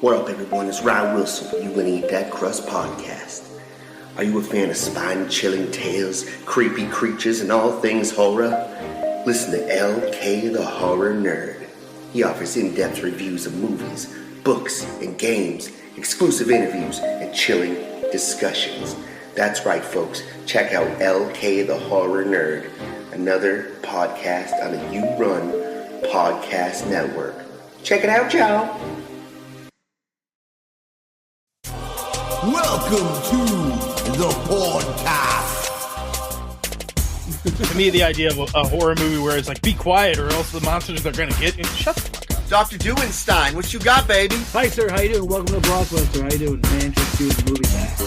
What up, everyone? It's Ryan Wilson. You gonna eat that crust podcast. Are you a fan of spine-chilling tales, creepy creatures, and all things horror? Listen to LK the Horror Nerd. He offers in-depth reviews of movies, books, and games, exclusive interviews, and chilling discussions. That's right, folks. Check out LK the Horror Nerd, another podcast on the You Run Podcast Network. Check it out, y'all. Welcome to the podcast. To me, the idea of a horror movie where it's like, be quiet or else the monsters are going to get you. Shut the fuck up. Dr. Dewey, what you got, baby? Hi, sir. How you doing? Welcome to Blockbuster. How you doing? Man, interest you in the movie cast.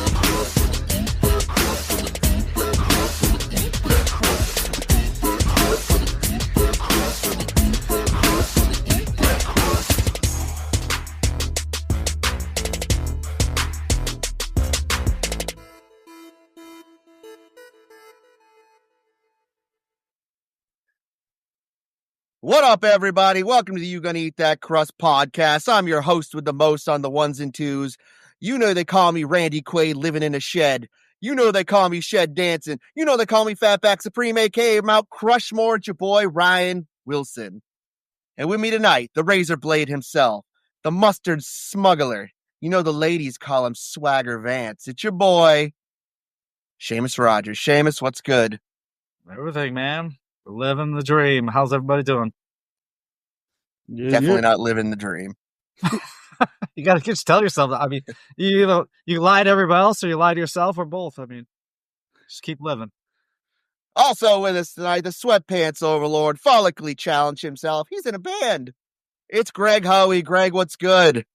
What up, everybody? Welcome to the You Gonna Eat That Crust podcast. I'm your host with the most on the ones and twos. You know they call me Randy Quaid living in a shed. You know they call me Shed Dancing. You know they call me Fatback Supreme, a.k.a. Mount Crushmore. It's your boy, Ryan Wilson. And with me tonight, the razor blade himself, the mustard smuggler. You know the ladies call him Swagger Vance. It's your boy, Seamus Rogers. Seamus, what's good? Everything, man. We're living the dream. How's everybody doing? Definitely not living the dream. You got to just tell yourself that. I mean, you lie to everybody else or you lie to yourself or both. I mean, just keep living. Also with us tonight, the sweatpants overlord, follically challenged himself. He's in a band. It's Greg Hoey. Greg, what's good?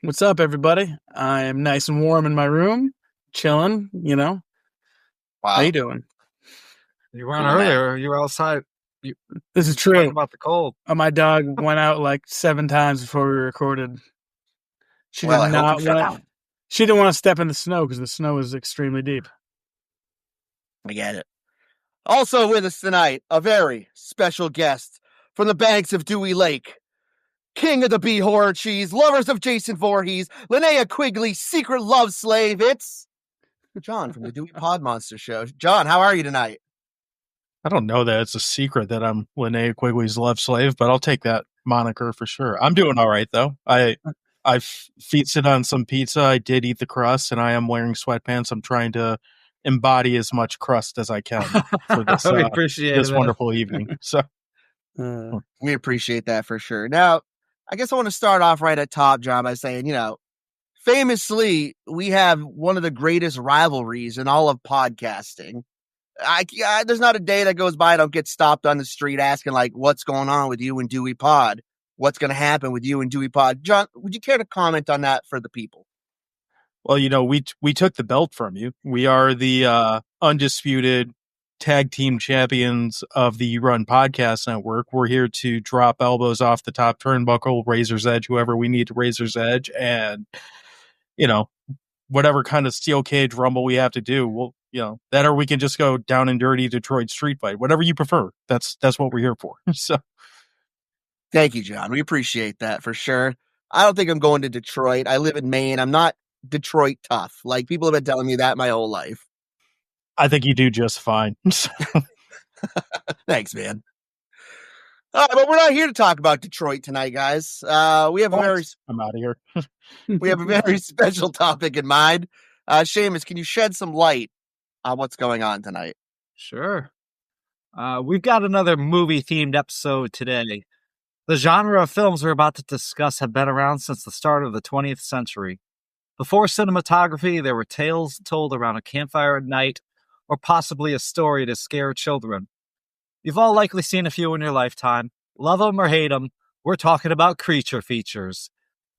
What's up, everybody? I am nice and warm in my room, chilling, you know. Wow. How you doing? You weren't earlier. You were outside. This is true. About the cold. My dog went out like 7 times before we recorded. She didn't want to step in the snow because the snow is extremely deep. I get it. Also with us tonight, a very special guest from the banks of Dewey Lake. King of the bee horror cheese, lovers of Jason Voorhees, Linnea Quigley's secret love slave. It's John from the Dewey Podmonster show. John, how are you tonight? I don't know that it's a secret that I'm Linnea Quigley's love slave, but I'll take that moniker for sure. I'm doing all right, though. I feasted on some pizza. I did eat the crust, and I am wearing sweatpants. I'm trying to embody as much crust as I can for this, this wonderful evening. So we appreciate that for sure. Now, I guess I want to start off right at top, John, by saying, famously, we have one of the greatest rivalries in all of podcasting. There's not a day that goes by I don't get stopped on the street asking, like, what's going on with you and Dewey Pod? What's going to happen with you and Dewey Pod? John, would you care to comment on that for the people? Well, we took the belt from you. We are the undisputed tag team champions of the You Run Podcast Network. We're here to drop elbows off the top turnbuckle, razor's edge, whoever we need to razor's edge, and, whatever kind of steel cage rumble we have to do, we'll, that or we can just go down and dirty Detroit street fight, whatever you prefer. That's what we're here for. So, thank you, John. We appreciate that for sure. I don't think I'm going to Detroit. I live in Maine. I'm not Detroit tough. Like, people have been telling me that my whole life. I think you do just fine. Thanks, man. But we're not here to talk about Detroit tonight, guys. We have I'm out of here. We have a very special topic in mind. Seamus, can you shed some light on what's going on tonight? Sure. We've got another movie-themed episode today. The genre of films we're about to discuss have been around since the start of the 20th century. Before cinematography, there were tales told around a campfire at night, or possibly a story to scare children. You've all likely seen a few in your lifetime. Love them or hate them, we're talking about creature features.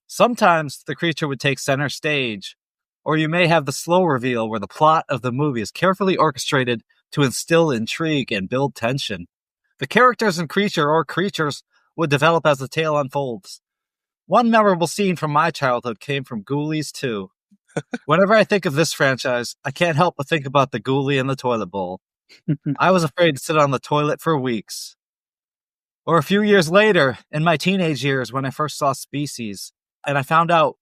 Sometimes the creature would take center stage, or you may have the slow reveal where the plot of the movie is carefully orchestrated to instill intrigue and build tension. The characters and creature or creatures would develop as the tale unfolds. One memorable scene from my childhood came from Ghoulies 2. Whenever I think of this franchise, I can't help but think about the ghoulie in the toilet bowl. I was afraid to sit on the toilet for weeks. Or a few years later, in my teenage years when I first saw Species, and I found out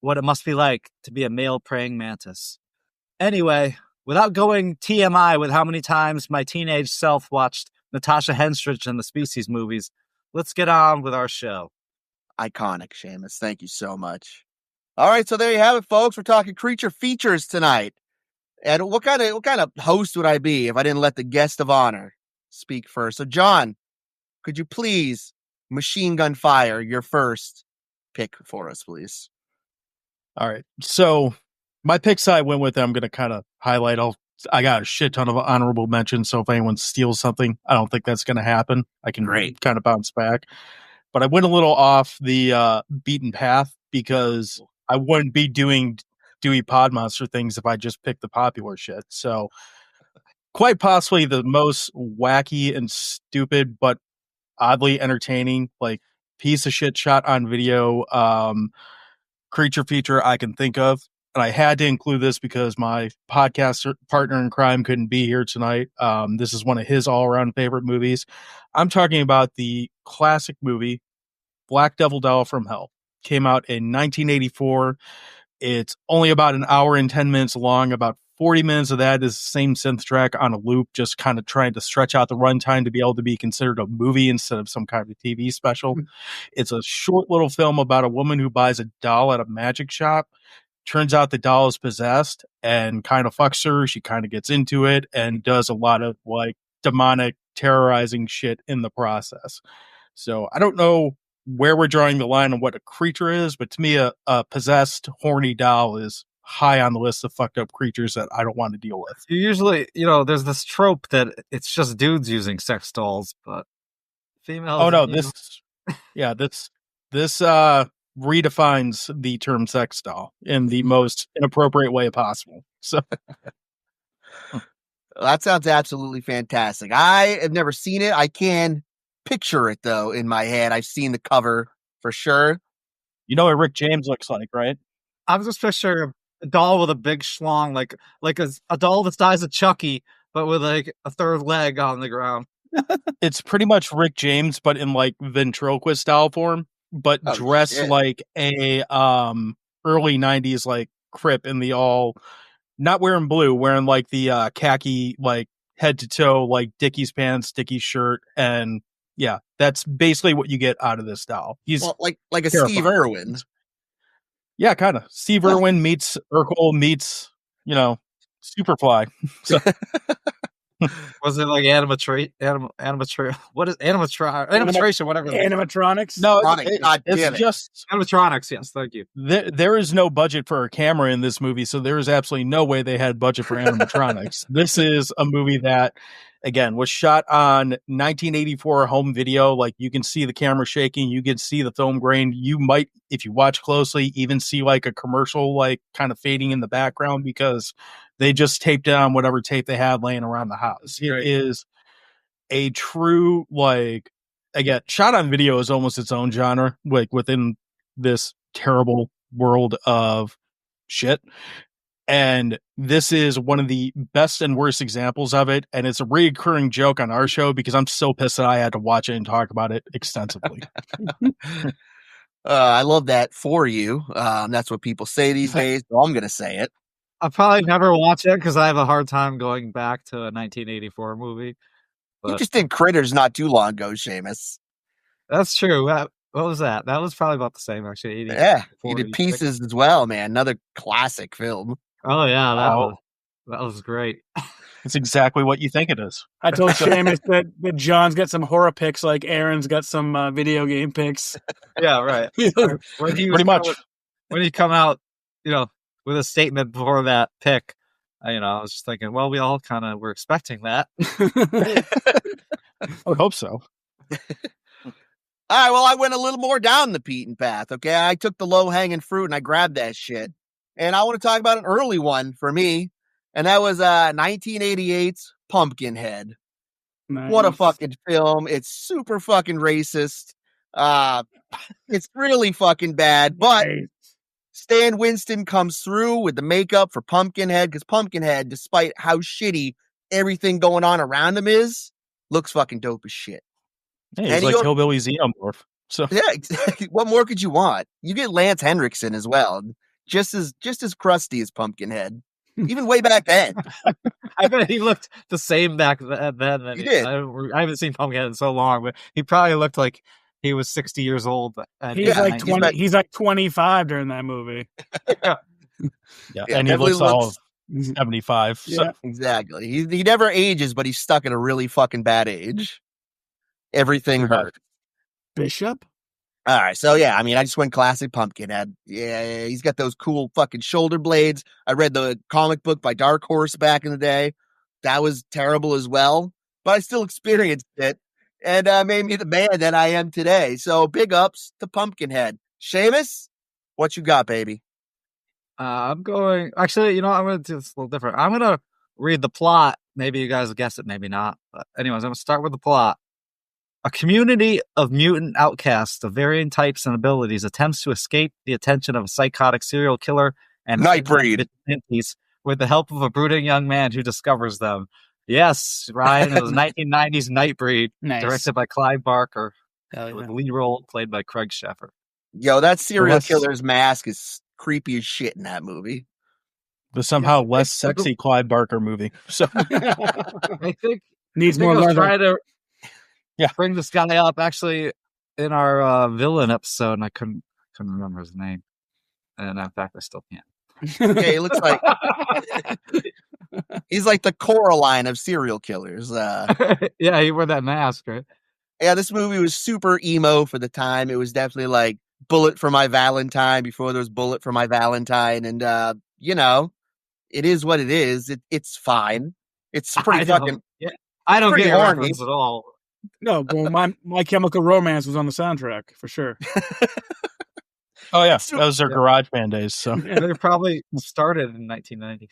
what it must be like to be a male praying mantis. Anyway, without going TMI with how many times my teenage self watched Natasha Henstridge in the Species movies, let's get on with our show. Iconic, Seamus. Thank you so much. All right, so there you have it, folks. We're talking creature features tonight. And what kind of host would I be if I didn't let the guest of honor speak first? So, John, could you please machine gun fire your first pick for us, please? All right. So my picks I went with, I'm going to kind of highlight. I got a shit ton of honorable mentions. So if anyone steals something, I don't think that's going to happen. I can kind of bounce back. But I went a little off the beaten path because I wouldn't be doing Dewey Podmonster things if I just picked the popular shit. So quite possibly the most wacky and stupid, but oddly entertaining, like piece of shit shot on video creature feature I can think of. And I had to include this because my podcast partner in crime couldn't be here tonight. This is one of his all-around favorite movies. I'm talking about the classic movie Black Devil Doll from Hell. Came out in 1984. It's only about an hour and 10 minutes long. About 40 minutes of that is the same synth track on a loop, just kind of trying to stretch out the runtime to be able to be considered a movie instead of some kind of TV special. It's a short little film about a woman who buys a doll at a magic shop. Turns out the doll is possessed and kind of fucks her. She kind of gets into it and does a lot of like demonic terrorizing shit in the process. So I don't know where we're drawing the line on what a creature is, but to me, a possessed, horny doll is high on the list of fucked up creatures that I don't want to deal with. You usually, there's this trope that it's just dudes using sex dolls, but females. Oh no, this redefines the term sex doll in the most inappropriate way possible. So that sounds absolutely fantastic. I have never seen it. I can picture it though in my head. I've seen the cover for sure. You know what Rick James looks like, right? I'm just picturing a doll with a big schlong, like a doll the size of Chucky, but with like a third leg on the ground. It's pretty much Rick James, but in like ventriloquist doll form, but dressed like a early 90s like Crip in the all, not wearing blue, wearing like the khaki like head to toe like Dickies pants, Dickies shirt, and yeah, that's basically what you get out of this doll. He's like a terrifying. Steve Irwin. Yeah, kind of. Steve Irwin meets Urkel meets, Superfly. So. Was it like animatron? What is animatration? Whatever. Animatronics? No, it's just animatronics. Yes, thank you. There is no budget for a camera in this movie, so there is absolutely no way they had budget for animatronics. This is a movie that, again, was shot on 1984 home video. Like you can see the camera shaking, you can see the film grain. You might, if you watch closely, even see like a commercial like kind of fading in the background because they just taped down whatever tape they had laying around the house. It is a true, like, again, shot on video is almost its own genre, like within this terrible world of shit. And this is one of the best and worst examples of it. And it's a recurring joke on our show because I'm so pissed that I had to watch it and talk about it extensively. I love that for you. That's what people say these days. So I'm going to say it. I'll probably never watch it because I have a hard time going back to a 1984 movie. But you just did Critters not too long ago, Seamus. That's true. What was that? That was probably about the same, actually. 80, yeah, you did Pieces as well, man. Another classic film. Oh, yeah, that was great. It's exactly what you think it is. I told Seamus that John's got some horror picks like Aaron's got some video game picks. Yeah, right. Pretty much. When he come out, with a statement before that pick, I was just thinking, well, we all kind of were expecting that. I would hope so. All right, well, I went a little more down the beaten path, okay? I took the low-hanging fruit and I grabbed that shit. And I want to talk about an early one for me, and that was 1988's Pumpkinhead. Nice. What a fucking film. It's super fucking racist. It's really fucking bad, but Stan Winston comes through with the makeup for Pumpkinhead, because Pumpkinhead, despite how shitty everything going on around him is, looks fucking dope as shit. Hey, he's like Hillbilly Xenomorph. So Yeah, exactly. What more could you want? You get Lance Henriksen as well, just as crusty as Pumpkinhead, even way back then. I bet he looked the same back then. He did. I haven't seen Pumpkinhead in so long, but he probably looked like he was 60 years old. He's like 90s. 20. He's like 25 during that movie. yeah, and he definitely looks all 75. So. Yeah, exactly. He never ages, but he's stuck in a really fucking bad age. Everything hurt. Bishop. All right, so yeah, I mean, I just went classic Pumpkinhead. Yeah, he's got those cool fucking shoulder blades. I read the comic book by Dark Horse back in the day. That was terrible as well, but I still experienced it, and made me the man that I am today. So big ups to Pumpkinhead. Seamus, what you got, baby? I'm going. Actually, I'm going to do this a little different. I'm going to read the plot. Maybe you guys will guess it, maybe not. But anyways, I'm going to start with the plot. A community of mutant outcasts of varying types and abilities attempts to escape the attention of a psychotic serial killer and Nightbreed vigilantes with the help of a brooding young man who discovers them. Yes, Ryan, it was 1990s Nightbreed, Nice. directed by Clive Barker, Hell with yeah. the lead role played by Craig Sheffer. Yo, that serial Less- killer's mask is creepy as shit in that movie. The somehow less sexy Clive Barker movie. So I think Needs I more was leather. trying to Yeah. bring this guy up actually in our villain episode, and I couldn't remember his name. And in fact, I still can't. Yeah, he looks like he's like the Coraline of serial killers. Yeah, he wore that mask, right? Yeah, this movie was super emo for the time. It was definitely like Bullet for My Valentine before there was Bullet for My Valentine, and it is what it is. It's fine. It's pretty fucking. I don't pretty get your horny. reference at all. No, but my Chemical Romance was on the soundtrack for sure. oh yeah, that was their garage band days. So They probably started in 1990.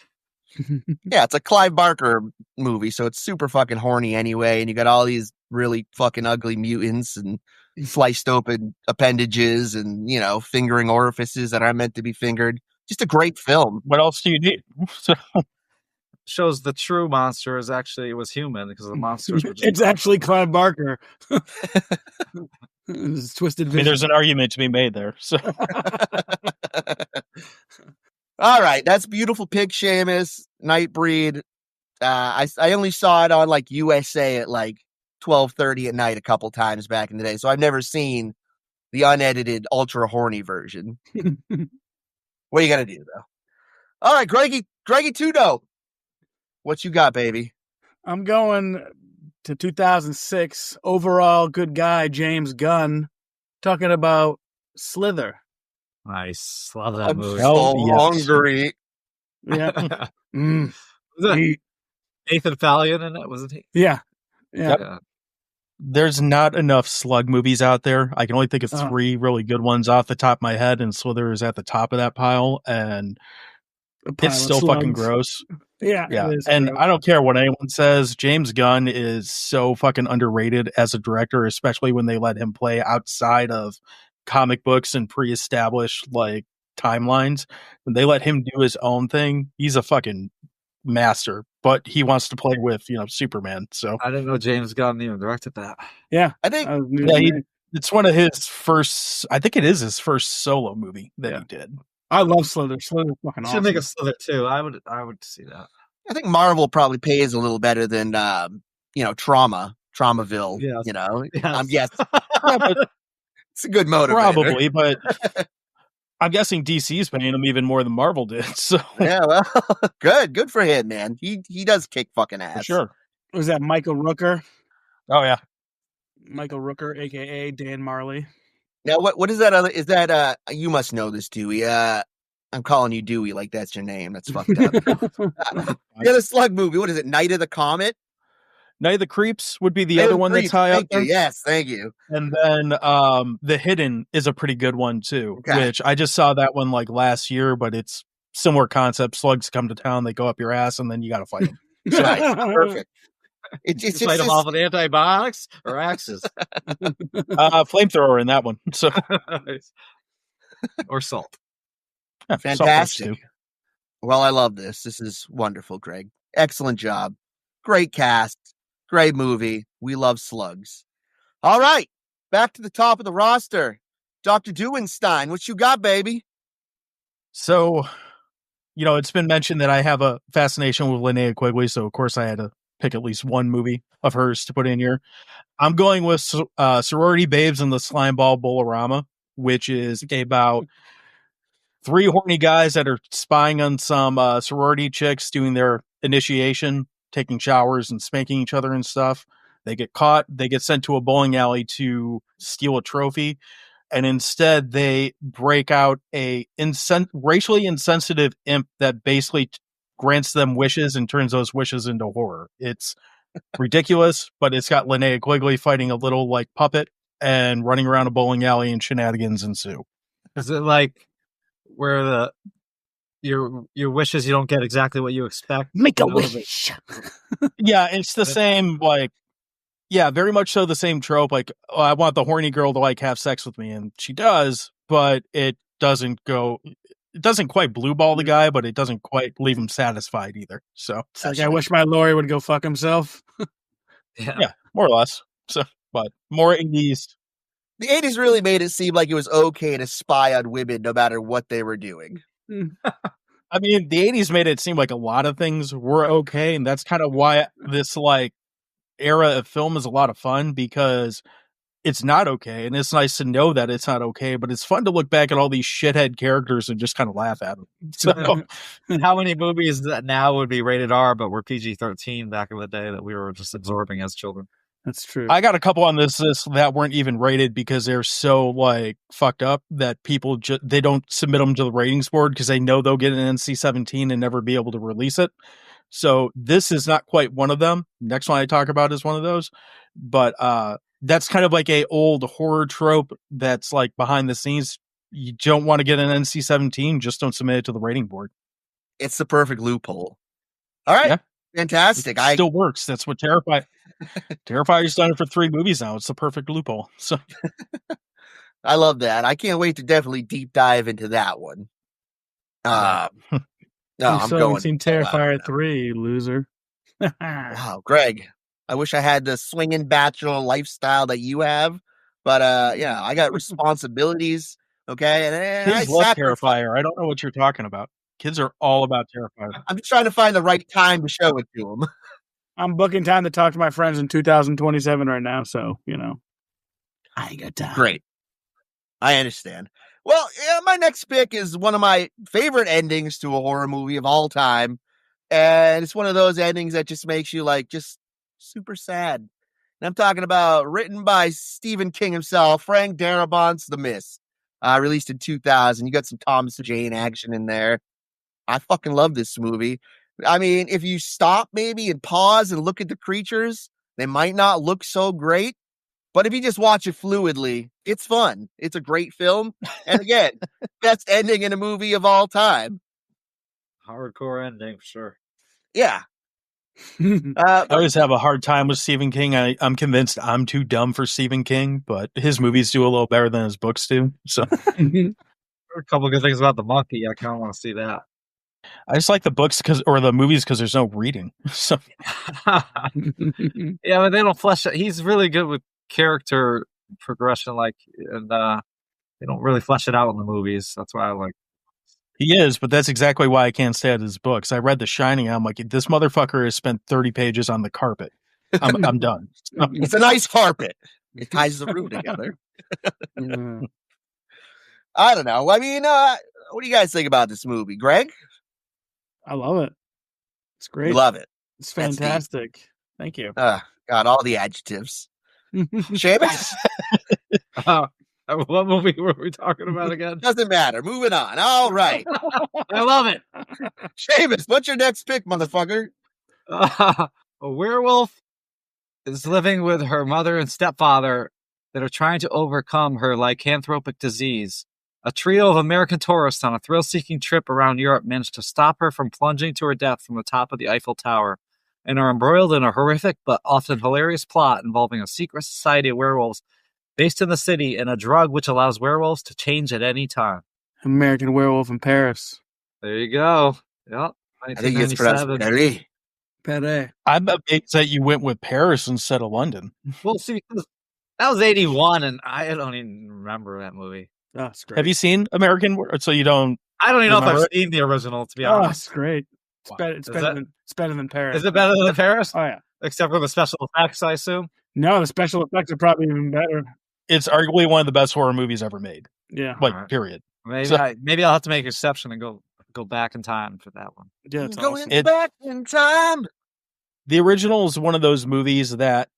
Yeah, it's a Clive Barker movie, so it's super fucking horny anyway. And you got all these really fucking ugly mutants and sliced open appendages and fingering orifices that aren't meant to be fingered. Just a great film. what else do you need? So, Shows the true monster was human because the monsters were just It's actually Clive Barker. It's twisted I vision. mean, there's an argument to be made there. So All right, that's Beautiful Pig, Seamus, Nightbreed. I only saw it on like USA at like 12:30 at night a couple times back in the day, so I've never seen the unedited ultra horny version. What are you gonna do though? All right, Greggy Tudo, what you got, baby? I'm going to 2006. Overall good guy James Gunn talking about Slither. nice. Love that I'm movie. so yes. hungry. Yeah. Was it Nathan Fillion in it? Wasn't he? Yeah. Yeah. Yeah. there's not enough slug movies out there. I can only think of Uh-huh. 3 really good ones off the top of my head, and Slither is at the top of that pile, and A pile it's of still fucking slugs. gross. Yeah. Yeah, it is and gross. I don't care what anyone says. James Gunn is so fucking underrated as a director, especially when they let him play outside of comic books and pre-established like timelines. When they let him do his own thing, he's a fucking master. But he wants to play with Superman. So I didn't know James Gunn even directed that. Yeah. I think I was new yeah, to me. it's one of his first. I think it is his first solo movie that he did. I love Slither. Slither's fucking Should awesome. make a Slither too. I would see that. I think Marvel probably pays a little better than Traumaville. Yes. Yes. Yes. Yeah, but It's a good motivator. probably, but I'm guessing DC's paying him even more than Marvel did. So Yeah, well, good for him, man. He does kick fucking ass. for sure. Was that Michael Rooker? Oh yeah. Michael Rooker, aka Dan Marley. Now, what is that other? Is that you must know this, Dewey? I'm calling you Dewey like that's your name. That's fucked up. Yeah, the slug movie. What is it? Night of the Comet. Night of the Creeps would be the Night of other the one Creeps. that's high up Thank you. there. Yes, thank you. And then The Hidden is a pretty good one too, Okay. which I just saw that one like last year, but it's similar concept. Slugs come to town, they go up your ass, and then you got to fight them. Nice. Perfect. It's Just just fight them off with antibiotics or axes Flamethrower in that one. So or salt. yeah, salt works, fantastic. too. Well, I love this. This is wonderful, Greg. Excellent job. Great cast. Great movie. We love slugs. All right. back to the top of the roster. Dr. Dewinstein, what you got, baby? So, it's been mentioned that I have a fascination with Linnea Quigley, so of course I had to pick at least one movie of hers to put in here. I'm going with Sorority Babes and the Slimeball Bolorama, which is about 3 horny guys that are spying on some sorority chicks doing their initiation, taking showers and spanking each other and stuff. They get caught. They get sent to a bowling alley to steal a trophy. And instead, they break out a racially insensitive imp that basically grants them wishes and turns those wishes into horror. It's ridiculous, but it's got Linnea Quigley fighting a little like puppet and running around a bowling alley and shenanigans ensue. Is it like where your wishes, you don't get exactly what you expect? Make a wish. Yeah, it's the same, very much so the same trope. Like, oh, I want the horny girl to like have sex with me, and she does, but it doesn't quite blue ball the guy, but it doesn't quite leave him satisfied either. So it's like, I wish my Laurie would go fuck himself. Yeah, more or less. So, but more 80s. The 80s really made it seem like it was okay to spy on women no matter what they were doing. I mean, the 80s made it seem like a lot of things were okay, and that's kind of why this like era of film is a lot of fun, because it's not okay, and it's nice to know that it's not okay, but it's fun to look back at all these shithead characters and just kind of laugh at them. So, how many movies that now would be rated R but were PG-13 back in the day that we were just absorbing as children? That's true. I got a couple on this list that weren't even rated because they're so like fucked up that people they don't submit them to the ratings board because they know they'll get an NC-17 and never be able to release it. So this is not quite one of them. Next one I talk about is one of those, but that's kind of like a old horror trope that's like behind the scenes. You don't want to get an NC-17, just don't submit it to the rating board. It's the perfect loophole. All right. Yeah. Fantastic. It still works. That's what Terrifier's done it for 3 movies now. It's the perfect loophole. So I love that. I can't wait to definitely deep dive into that one. No, I'm going. Seen Terrifier 3, loser. Wow, Greg. I wish I had the swinging bachelor lifestyle that you have, but I got responsibilities. Okay, and kids love Terrifier. I don't know what you're talking about. Kids are all about Terrifier. I'm just trying to find the right time to show it to them. I'm booking time to talk to my friends in 2027 right now, so I ain't got time. Great, I understand. Well, my next pick is one of my favorite endings to a horror movie of all time, and it's one of those endings that just makes you like just super sad. And I'm talking about written by Stephen King himself, Frank Darabont's The Mist, released in 2000. You got some Thomas Jane action in there. I fucking love this movie. I mean, if you stop maybe and pause and look at the creatures, they might not look so great. But if you just watch it fluidly, it's fun. It's a great film. And again, best ending in a movie of all time. Hardcore ending, for sure. Yeah. I always have a hard time with Stephen King. I'm convinced I'm too dumb for Stephen King, but his movies do a little better than his books do. So there are a couple of good things about the monkey. I kind of want to see that. I just like the books or the movies because there's no reading. So yeah, but they don't flesh it. He's really good with character progression, and they don't really flesh it out in the movies. That's why I like. He is, but that's exactly why I can't stay at his books. I read The Shining. I'm like, this motherfucker has spent 30 pages on the carpet. I'm done. It's a nice carpet. It ties the room together. I don't know. I mean, what do you guys think about this movie, Greg? I love it. It's great. You love it. It's fantastic. Thank you. God, all the adjectives. Seamus? What movie were we talking about again? Doesn't matter. Moving on. All right. I love it. Seamus, what's your next pick, motherfucker? A werewolf is living with her mother and stepfather that are trying to overcome her lycanthropic disease. A trio of American tourists on a thrill-seeking trip around Europe managed to stop her from plunging to her death from the top of the Eiffel Tower and are embroiled in a horrific but often hilarious plot involving a secret society of werewolves based in the city and a drug which allows werewolves to change at any time. American Werewolf in Paris. There you go. Yep. I think it's pronounced Paris. Paris. I'm amazed that you went with Paris instead of London. Well, see, That was 81, and I don't even remember that movie. Oh, it's great. Have you seen American? So you don't? I don't even know if Remember I've seen the original, to be Oh, honest. it's great. It's Wow. better. It's better than Paris. Is it better than Paris? Oh yeah. Except for the special effects, I assume. No, the special effects are probably even better. It's arguably one of the best horror movies ever made. Yeah. Like, Alright. period. Maybe So- maybe I'll have to make an exception and go back in time for that one. Yeah, it's Going awesome. back in time. The original is one of those movies that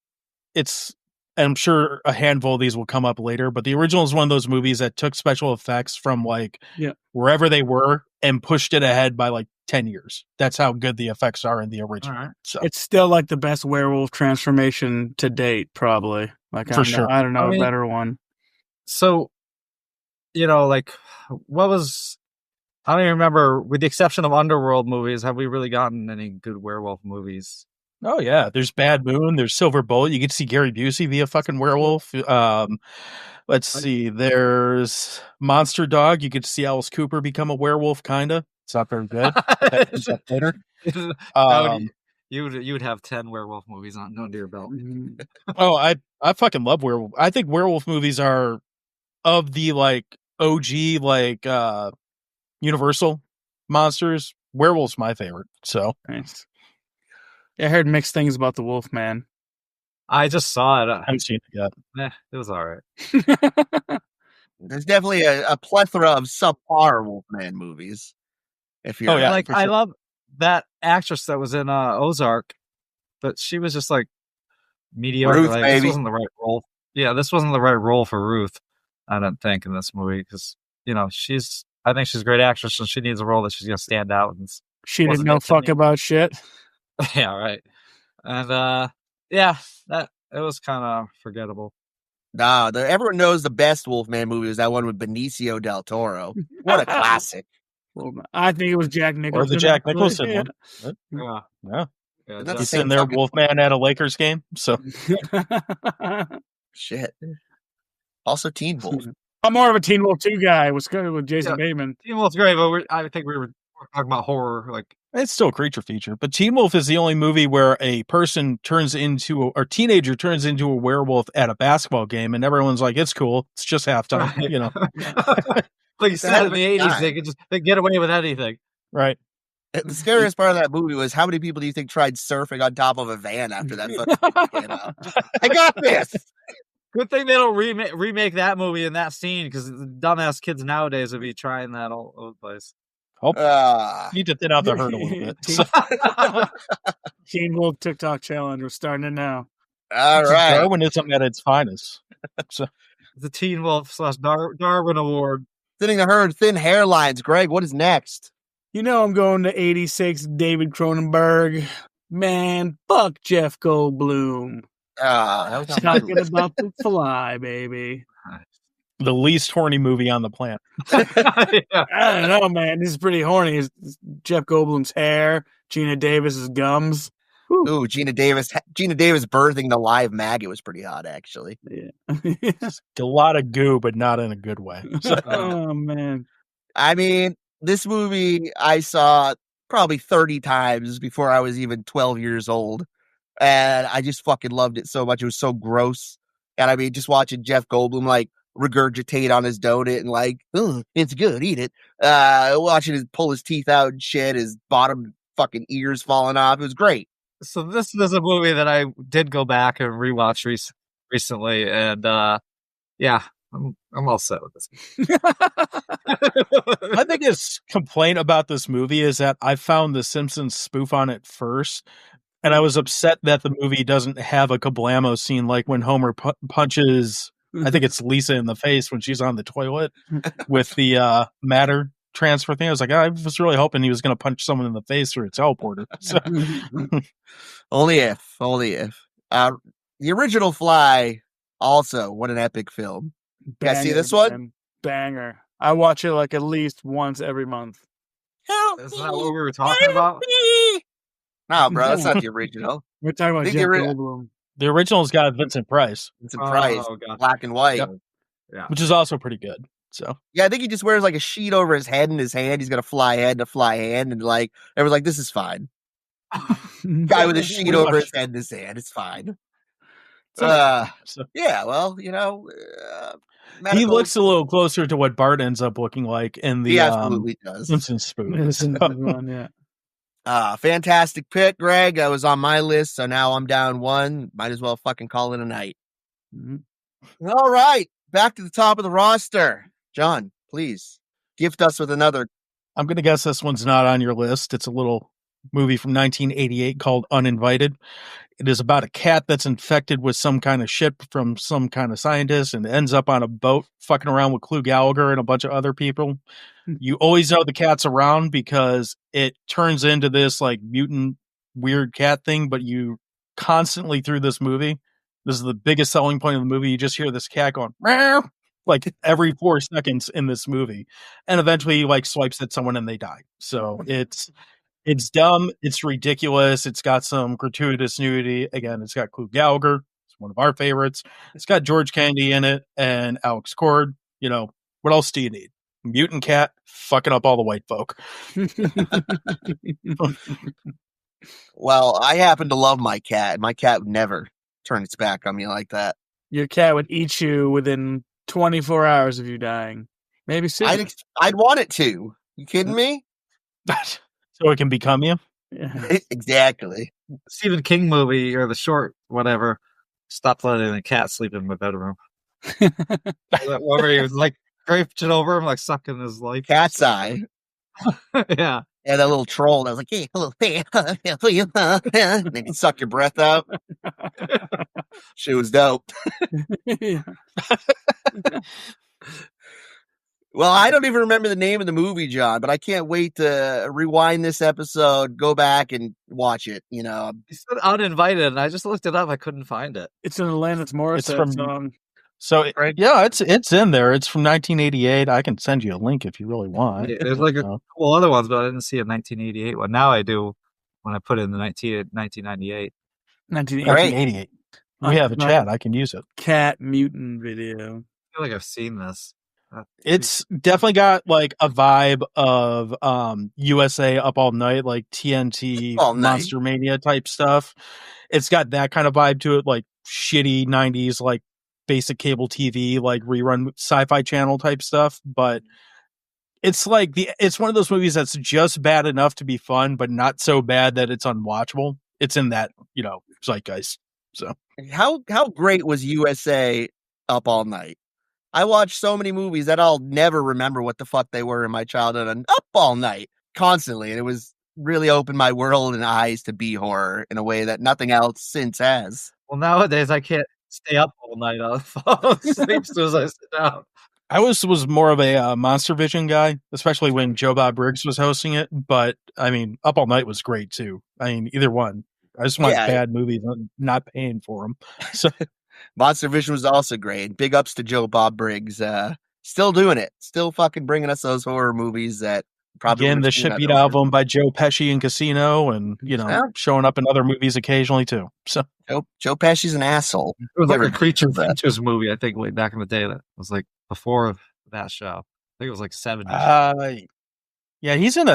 it's. I'm sure a handful of these will come up later, but the original is one of those movies that took special effects from like wherever they were and pushed it ahead by like 10 years. That's how good the effects are in the original. All right. So It's still like the best werewolf transformation to date, probably. Like For sure. I don't know I mean- a better one. So, like, what was? I don't even remember. With the exception of Underworld movies, have we really gotten any good werewolf movies? oh yeah, there's Bad Moon, there's Silver Bullet. You get to see Gary Busey be a fucking werewolf. Let's see, there's Monster Dog. You get to see Alice Cooper become a werewolf, kinda. It's not very good. That comes up later. You would have 10 werewolf movies under your belt. Mhm. Oh, I fucking love werewolf. I think werewolf movies are of the like OG like Universal monsters. Werewolf's my favorite. So Nice. Yeah, I heard mixed things about the Wolfman. I just saw it. I haven't seen it yet. It was all right. There's definitely a plethora of subpar Wolfman movies. If you're Oh, yeah. Like for I sure. love that actress that was in Ozark, but she was just like mediocre. Ruth, Like, baby. This wasn't the right role. Yeah, this wasn't the right role for Ruth. I don't think in this movie because I think she's a great actress and she needs a role that she's gonna stand out. And She didn't Wasn't know it to fuck me. about shit. yeah, right. And that it was kind of forgettable. Nah, everyone knows the best Wolfman movie was that one with Benicio del Toro. What a classic. I think it was Jack Or Nicholson. the Jack actually. Nicholson Yeah. one. Yeah, Yeah. yeah. That's He's the sitting same there, fucking- Wolfman at a Lakers game. So Shit. Also Teen Wolf. I'm more of a Teen Wolf 2 guy. Was good with Jason Yeah. Bateman. Teen Wolf's great, but I think we were talking about horror. Like, it's still a creature feature. But Teen Wolf is the only movie where a person turns into or teenager turns into a werewolf at a basketball game, and everyone's like, "It's cool. It's just halftime." Right. You know, like you said in the That was 80s, they get away with anything. right? The scariest part of that movie was how many people do you think tried surfing on top of a van after that fucking came out? I got this. Good thing they don't remake that movie in that scene because the dumbass kids nowadays would be trying that all over the place. Oh, Ah. need to thin out the herd a little bit. So, Teen Wolf TikTok challenge. We're starting it now. All this is right. Darwinism at its finest. The Teen Wolf / Darwin Award. Thinning the herd, thin hairlines. Greg, what is next? You know I'm going to 86 David Cronenberg. Man, fuck Jeff Goldblum. That was on my Talking list. about the fly, baby. The least horny movie on the planet. Yeah. I don't know, man. This is pretty horny. It's Jeff Goldblum's hair, Gina Davis's gums. Ooh, Gina Davis birthing the live maggot was pretty hot, actually. Yeah. A lot of goo, but not in a good way. So, Oh man. I mean, this movie I saw probably 30 times before I was even 12 years old. And I just fucking loved it so much. It was so gross. And I mean, just watching Jeff Goldblum like regurgitate on his donut and like, oh, it's good, eat it. Watching him pull his teeth out and shit, his bottom fucking ears falling off. It was great. So this is a movie that I did go back and rewatch recently, and yeah, I'm all set with this. my biggest complaint about this movie is that I found the Simpsons spoof on it first, and I was upset that the movie doesn't have a kablamo scene like when Homer punches, I think it's Lisa in the face when she's on the toilet with the matter transfer thing. I was like, I was really hoping he was going to punch someone in the face or a teleporter. So, Only if. The original Fly, also, what an epic film. You guys see this one? man. Banger. I watch it like at least once every month. Help Isn't that what me, we were talking about? me. No, bro, that's not the original. We're talking about think Jeff you're right. Goldblum. the original's got Vincent Price, It's a price, Oh, God. black and white. Yep. which is also pretty good. So, Yeah, I think he just wears like a sheet over his head, and his hand, he's got a fly head and a fly hand, and like everyone's like, "This is fine." Guy with a sheet over his head and his hand, it's fine. So Yeah, well, he medical, looks a little closer to what Bart ends up looking like in he the absolutely does. Simpsons spoof. Yeah. Fantastic pick, Greg. That was on my list, so now I'm down one. Might as well fucking call it a night. Mm-hmm. All right, back to the top of the roster. John, please gift us with another. I'm going to guess this one's not on your list. It's a little movie from 1988 called Uninvited. It is about a cat that's infected with some kind of shit from some kind of scientist and ends up on a boat fucking around with Clue Gallagher and a bunch of other people. You always know the cat's around because it turns into this like mutant weird cat thing, but you constantly through this movie, this is the biggest selling point of the movie, you just hear this cat going meow, like every 4 seconds in this movie. And eventually he like swipes at someone and they die. So it's dumb, it's ridiculous, it's got some gratuitous nudity. Again, it's got Clue Gallagher, it's one of our favorites. It's got George Candy in it and Alex Cord. What else do you need? Mutant cat fucking up all the white folk. Well, I happen to love my cat. My cat would never turn its back on me like that. Your cat would eat you within 24 hours of you dying. Maybe sooner. I'd want it to. You kidding me? So it can become you? Yeah. Exactly. Stephen King movie or the short, whatever. Stop letting the cat sleep in my bedroom. Where he was like draped over him, like sucking his life. Cat's eye. Yeah. Yeah, that little troll that was like, hey, hello, hey, and then you suck your breath out. She was dope. Yeah. Well, I don't even remember the name of the movie, John, but I can't wait to rewind this episode, go back and watch it. He said Uninvited, and I just looked it up. I couldn't find it. It's an Alanis Morissette song. So yeah, it's in there. It's from 1988. I can send you a link if you really want. There's like a couple other ones, but I didn't see a 1988 one. Now I do when I put in the 1998. 1988. We have a chat. I can use it. Cat mutant video. I feel like I've seen this. It's definitely got like a vibe of USA Up All Night, like TNT Monster Mania type stuff. It's got that kind of vibe to it, like shitty 90s, like basic cable TV, like rerun Sci-Fi Channel type stuff. But it's like it's one of those movies that's just bad enough to be fun, but not so bad that it's unwatchable. It's in that, zeitgeist. So how great was USA Up All Night? I watched so many movies that I'll never remember what the fuck they were in my childhood, and Up All Night constantly. And it was really opened my world and eyes to B horror in a way that nothing else since has. Well, nowadays I can't stay up all night. I'll fall asleep as soon as I sit down. I was more of a Monster Vision guy, especially when Joe Bob Briggs was hosting it. But I mean, Up All Night was great too. I mean, either one. I just want bad movies, not paying for them. So Monster Vision was also great. Big ups to Joe Bob Briggs. Still doing it. Still fucking bringing us those horror movies that probably. Again, the Ship Beat album by Joe Pesci in Casino, and showing up in other movies occasionally too. So Joe Pesci's an asshole. It was like a Creature Features movie, I think, way back in the day. That was like before that show. I think it was like 70s. Yeah, he is in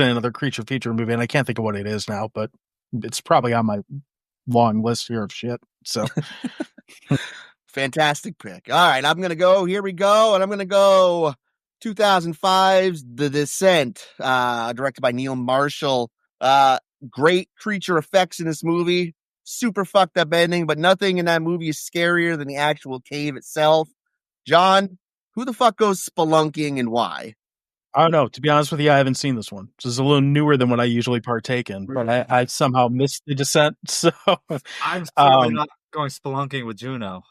another Creature Feature movie, and I can't think of what it is now, but it's probably on my long list here of shit. So fantastic pick. All right, I'm gonna go. Here we go, and I'm gonna go 2005's The Descent, directed by Neil Marshall. Great creature effects in this movie. Super fucked up ending, but nothing in that movie is scarier than the actual cave itself. John, who the fuck goes spelunking and why? I don't know. To be honest with you, I haven't seen this one. This is a little newer than what I usually partake in, but I somehow missed The Descent. So I'm certainly not going spelunking with Juno.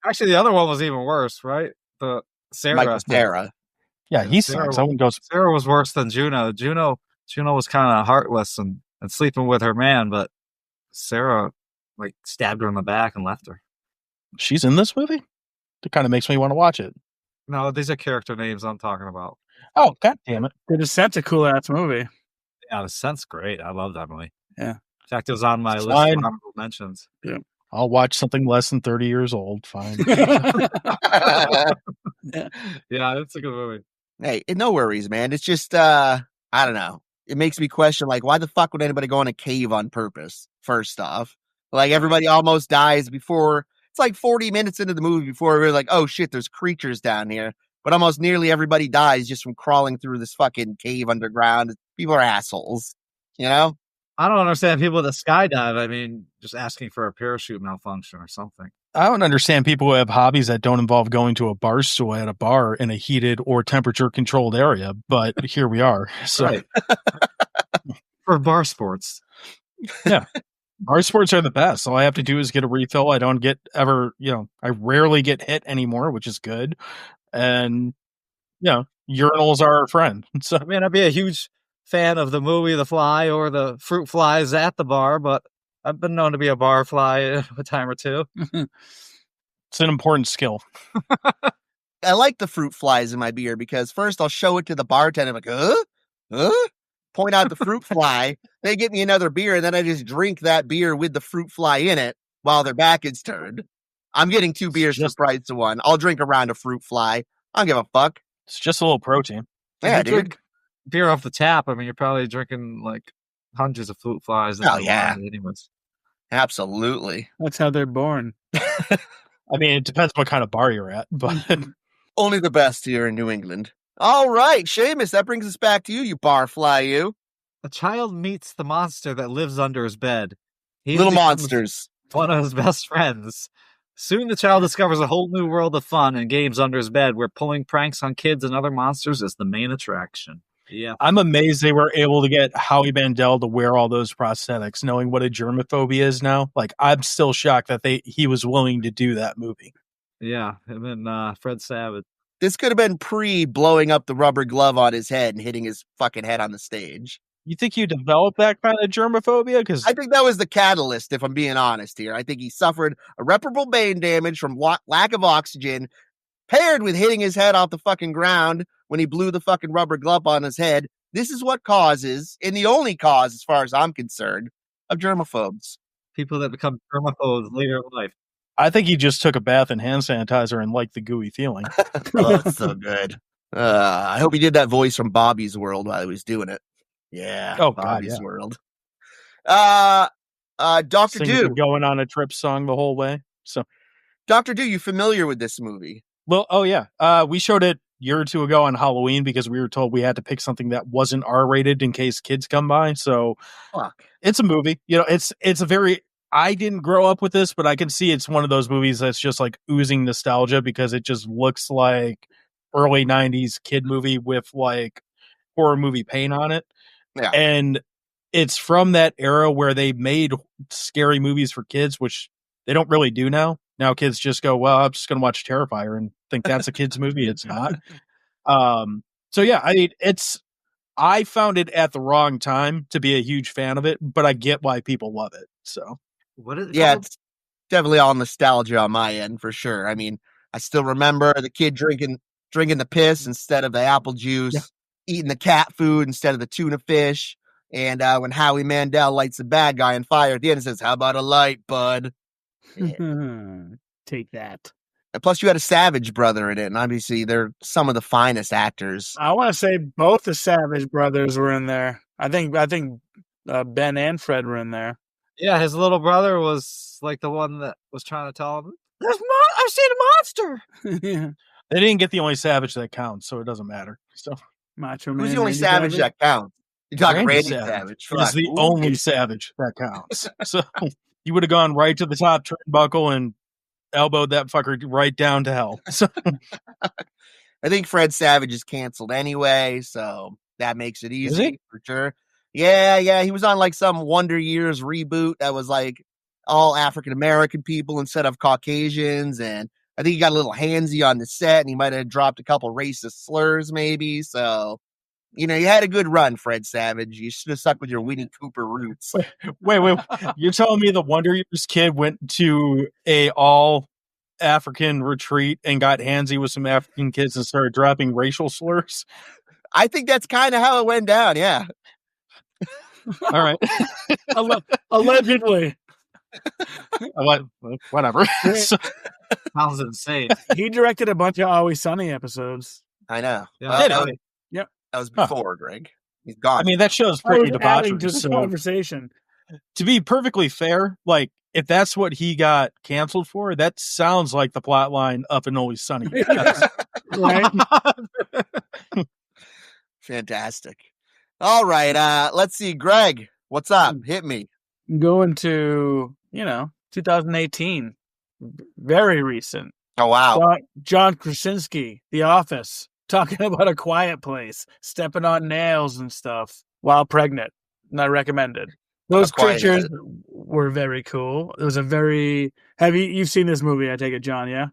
Actually, the other one was even worse, right? The Sarah. Yeah, he sucks. I wouldn't go. Sarah was worse than Juno. Juno was kind of heartless and sleeping with her man, but Sarah like stabbed her in the back and left her. She's in this movie? It kind of makes me want to watch it. No, these are character names I'm talking about. Oh, god damn it. The Descent's a cool ass movie. Yeah, The Descent's great. I love that movie. Yeah. In fact, it was on my list of honorable mentions. Yeah. I'll watch something less than 30 years old. Fine. Yeah, it's a good movie. Hey, no worries, man. It's just, I don't know. It makes me question, like, why the fuck would anybody go in a cave on purpose, first off? Like everybody almost dies before. It's like 40 minutes into the movie before we're like, oh shit, there's creatures down here. But almost nearly everybody dies just from crawling through this fucking cave underground. People are assholes, you know? I don't understand people that skydive. I mean, just asking for a parachute malfunction or something. I don't understand people who have hobbies that don't involve going to a bar stool at a bar in a heated or temperature controlled area, but here we are. So Right. For bar sports. Yeah. Bar sports are the best. All I have to do is get a refill. I don't get ever, I rarely get hit anymore, which is good. And urinals are our friend. So I mean, I'd be a huge fan of the movie The Fly or the fruit flies at the bar, but I've been known to be a bar fly a time or two. It's an important skill. I like the fruit flies in my beer because first I'll show it to the bartender, like, point out the fruit fly. They get me another beer, and then I just drink that beer with the fruit fly in it while their back is turned. I'm getting 2 beers for the price of 1. I'll drink a round of fruit fly. I don't give a fuck. It's just a little protein. Yeah, You dude. drink beer off the tap. I mean, you're probably drinking like hundreds of fruit flies. Oh, yeah. Anyways. Absolutely. That's how they're born. I mean, it depends what kind of bar you're at, but Only the best here in New England. All right, Seamus, that brings us back to you barfly, you. A child meets the monster that lives under his bed. He Little becomes monsters. one of his best friends. Soon the child discovers a whole new world of fun and games under his bed where pulling pranks on kids and other monsters is the main attraction. Yeah. I'm amazed they were able to get Howie Mandel to wear all those prosthetics, knowing what a germophobia is now. Like, I'm still shocked that he was willing to do that movie. Yeah, him and Fred Savage. This could have been pre-blowing up the rubber glove on his head and hitting his fucking head on the stage. You think you developed that kind of germophobia? Because I think that was the catalyst, if I'm being honest here. I think he suffered irreparable brain damage from lack of oxygen, paired with hitting his head off the fucking ground when he blew the fucking rubber glove on his head. This is what causes, and the only cause, as far as I'm concerned, of germaphobes. People that become germaphobes later in life. I think he just took a bath in hand sanitizer and liked the gooey feeling. Oh, that's so good. I hope he did that voice from Bobby's World while he was doing it. Yeah. Oh, God, Bobby's yeah. World. Dr. Singing Dew. the Going on a Trip song the whole way. So, Dr. Dew, you familiar with this movie? well, oh yeah. We showed it a year or two ago on Halloween because we were told we had to pick something that wasn't R-rated in case kids come by. So Fuck. it's a movie. It's a very, I didn't grow up with this, but I can see it's one of those movies that's just like oozing nostalgia because it just looks like early 90s kid movie with like horror movie paint on it. Yeah. And it's from that era where they made scary movies for kids, which they don't really do now. Now kids just go, well, I'm just going to watch Terrifier and think that's a kid's movie. It's not. So yeah, I mean, I found it at the wrong time to be a huge fan of it, but I get why people love it. So What is it Yeah, called? it's definitely all nostalgia on my end for sure. I mean, I still remember the kid drinking the piss instead of the apple juice, eating the cat food instead of the tuna fish, and when Howie Mandel lights the bad guy on fire at the end and says, "How about a light, bud?" Take that. And plus, you had a Savage brother in it, and obviously they're some of the finest actors. I want to say both the Savage brothers were in there. I think Ben and Fred were in there. Yeah, his little brother was like the one that was trying to tell him, I've seen a monster. Yeah. they didn't get the only Savage that counts, so it doesn't matter. So Macho Man. Who's the only Randy Savage that counts? You're talking Randy Savage. He's Fuck. the Ooh. only Savage that counts. So you would have gone right to the top turnbuckle and elbowed that fucker right down to hell. So I think Fred Savage is canceled anyway, so that makes it Is easy he? for sure. Yeah. He was on like some Wonder Years reboot that was like all African American people instead of Caucasians, and I think he got a little handsy on the set, and he might have dropped a couple racist slurs, maybe. So, you had a good run, Fred Savage. You should have stuck with your Winnie Cooper roots. wait, you're telling me the Wonder Years kid went to a all African retreat and got handsy with some African kids and started dropping racial slurs? I think that's kind of how it went down. Yeah. All right. Allegedly. Whatever. So, Sounds insane. He directed a bunch of Always Sunny episodes. I know. Yeah. Did that, he? Yep. that was before, Greg. He's gone. I mean, that show's I was pretty adding to debaucherous. this So, conversation. to be perfectly fair, like if that's what he got canceled for, that sounds like the plot line up in Always Sunny. Right? Fantastic. All right. Let's see. Greg, what's up? Hit me. Going to, 2018. Very recent. Oh, wow. John Krasinski, The Office, talking about a quiet place, stepping on nails and stuff while pregnant. Not recommended. Those creatures were very cool. It was a very... You've seen this movie, I take it, John, yeah?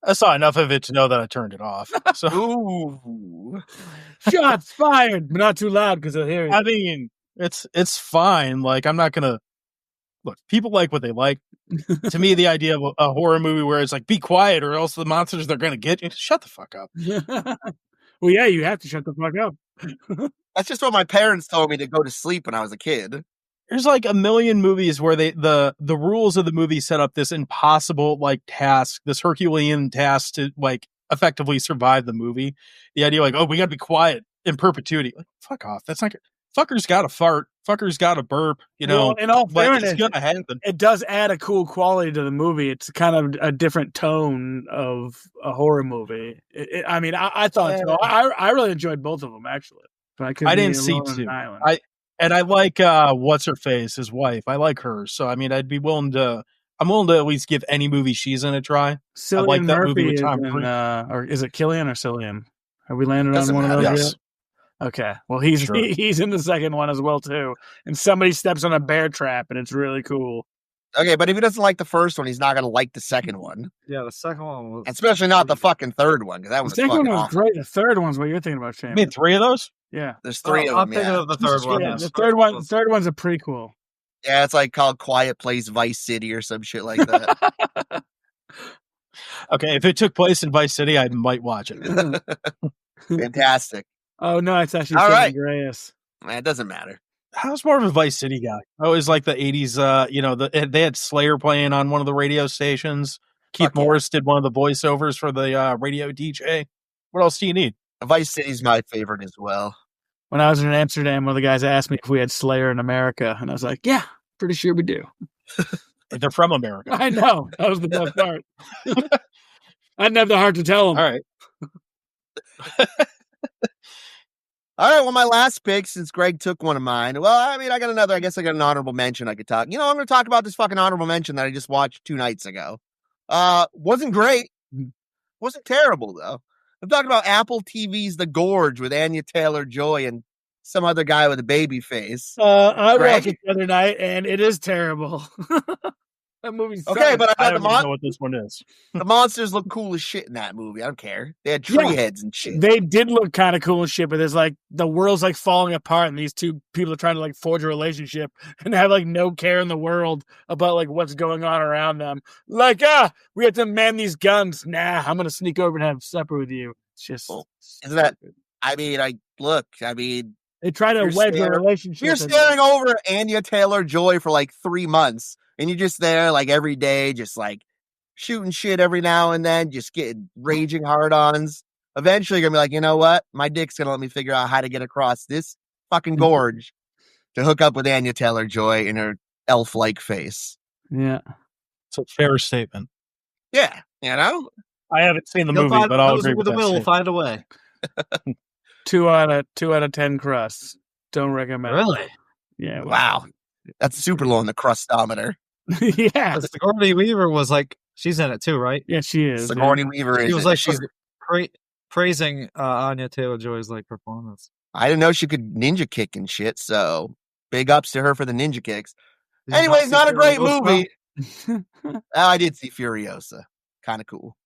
I saw enough of it to know that I turned it off. So, Ooh. Shots fired, but not too loud because they'll hear it. I mean, it's fine. Like, I'm not gonna look. People like what they like. To me, the idea of a horror movie where it's like, be quiet, or else the monsters they're gonna get you. Shut the fuck up. Well, yeah, you have to shut the fuck up. That's just what my parents told me to go to sleep when I was a kid. There's like a million movies where the rules of the movie set up this impossible like task, this Herculean task to like effectively survive the movie. The idea like, oh, we got to be quiet in perpetuity. Like, fuck off. That's not good. Fucker's got to fart. Fucker's got to burp. Well, in all fairness, it's gonna happen. It does add a cool quality to the movie. It's kind of a different tone of a horror movie. I thought so. I really enjoyed both of them actually. But I didn't see two. I like what's her face, his wife. I like her, so I mean, I'm willing to at least give any movie she's in a try. Cillian I like that Murphy movie with Tom is Cruise. or is it Killian or Cillian? Have we landed Doesn't on one matter. of those Yes. yet? Okay. Well, he's Sure. he's in the second one as well too, and somebody steps on a bear trap, and it's really cool. Okay, but if he doesn't like the first one, he's not going to like the second one. Yeah, the second one was Especially not the fucking third one, because that The was second fucking one was awful. great. The third one's what you're thinking about, I Shane. mean, 3 of those. Yeah. There's 3 of I'm them, thinking yeah. of the third one. Yeah, yes. the third one's a prequel. Yeah, it's like called Quiet Place Vice City or some shit like that. Okay, if it took place in Vice City, I might watch it. Fantastic. Oh no, it's actually All San right. Andreas. Man, it doesn't matter. I was more of a Vice City guy. I was like the 80s, they had Slayer playing on one of the radio stations. Keith Fuck yeah. Morris did one of the voiceovers for the radio DJ. What else do you need? Vice City's my favorite as well. When I was in Amsterdam, one of the guys asked me if we had Slayer in America, and I was like, "Yeah, pretty sure we do." They're from America. I know, that was the best part. I didn't have the heart to tell him. All right. All right, well, my last pick, since Greg took one of mine. Well, I mean, I got an honorable mention I could talk. I'm going to talk about this fucking honorable mention that I just watched 2 nights ago. Wasn't great. Wasn't terrible, though. I'm talking about Apple TV's The Gorge with Anya Taylor-Joy and some other guy with a baby face. I Greg? watched it the other night, and it is terrible. That movie's Okay, but I I don't thought even know what this one is. the monsters look cool as shit in that movie. I don't care. They had tree heads and shit. They did look kind of cool and shit, but there's like the world's like falling apart, and these two people are trying to like forge a relationship and have like no care in the world about like what's going on around them. Like, we have to man these guns. Nah, I'm gonna sneak over and have supper with you. It's just Isn't that? I mean, they try to you're wedge a staring- relationship. you're staring over Anya Taylor-Joy for like 3 months, and you're just there like every day, just like shooting shit every now and then, just getting raging hard-ons. Eventually, you're gonna be like, you know what? My dick's gonna let me figure out how to get across this fucking gorge to hook up with Anya Taylor-Joy in her elf-like face. Yeah. It's a fair statement. Yeah, you know. I haven't seen the You'll movie, find- but I'll those agree with with the that will statement. find a way. 2 out of 10 crusts. Don't recommend. Really? Yeah. Wow, that's super low on the crustometer. Yeah. Sigourney Weaver was like, she's in it too, right? Yeah, she is. Sigourney Weaver is. She was like, she's. praising Anya Taylor-Joy's like performance. I didn't know she could ninja kick and shit. So big ups to her for the ninja kicks. Did you Anyways, see not a great Furiosa? movie. I did see Furiosa. Kind of cool.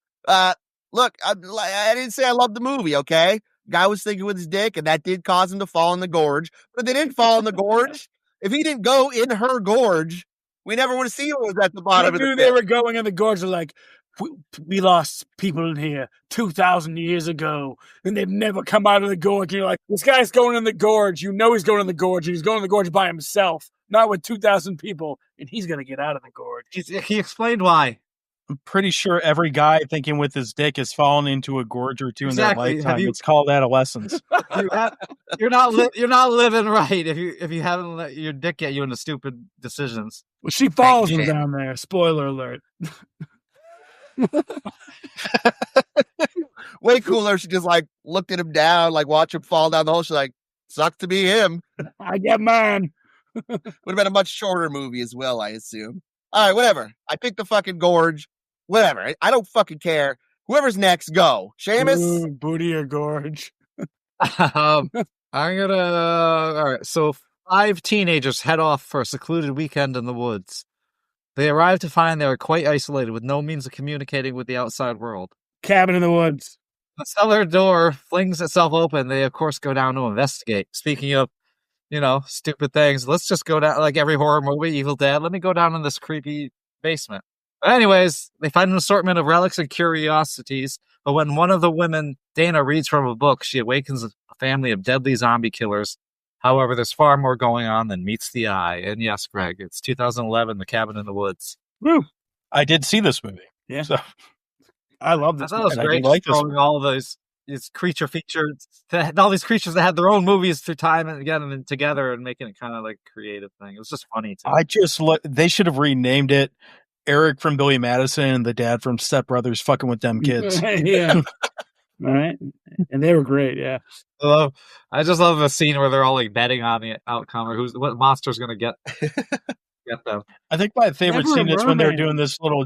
Look, I didn't say I loved the movie, okay? Guy was thinking with his dick, and that did cause him to fall in the gorge. But if they didn't fall in the gorge, if he didn't go in her gorge, we never would have seen what was at the bottom of the knew pit. they were going in the gorge. They're like, we lost people in here 2,000 years ago, and they've never come out of the gorge. And you're like, this guy's going in the gorge. You know he's going in the gorge, and he's going in the gorge by himself, not with 2,000 people, and he's going to get out of the gorge. He explained why. I'm pretty sure every guy thinking with his dick has fallen into a gorge or two Exactly. in their Have lifetime. you- It's called adolescence. You're not living right if you haven't let your dick get you into stupid decisions. Well, she follows him Jam. down there. Spoiler alert. Way cooler. She just like looked at him down, like watch him fall down the hole. She's like, sucks to be him. I get mine. Would have been a much shorter movie as well, I assume. All right, whatever. I picked the fucking gorge. Whatever. I don't fucking care. Whoever's next, go. Seamus? Ooh, booty or gorge. I'm gonna. All right. So 5 teenagers head off for a secluded weekend in the woods. They arrive to find they are quite isolated with no means of communicating with the outside world. Cabin in the woods. The cellar door flings itself open. They, of course, go down to investigate. Speaking of, stupid things, let's just go down, like every horror movie, Evil Dead, let me go down in this creepy basement. But anyways, they find an assortment of relics and curiosities, but when one of the women, Dana, reads from a book, she awakens a family of deadly zombie killers. However, there's far more going on than meets the eye. And yes, Greg, it's 2011, The Cabin in the Woods. Woo! I did see this movie. Yeah. So I love I this. thought it was I great, do like this throwing all those these creature features, all these creatures that had their own movies through time and again and then together and making it kind of like a creative thing. It was just funny too. they should have renamed it Eric from Billy Madison and the dad from Step Brothers fucking with them kids. Yeah. All right. And they were great. Yeah. I just love the scene where they're all like betting on the outcome or what monster's going to get them. I think my favorite Never a scene is when they're merman. doing this little.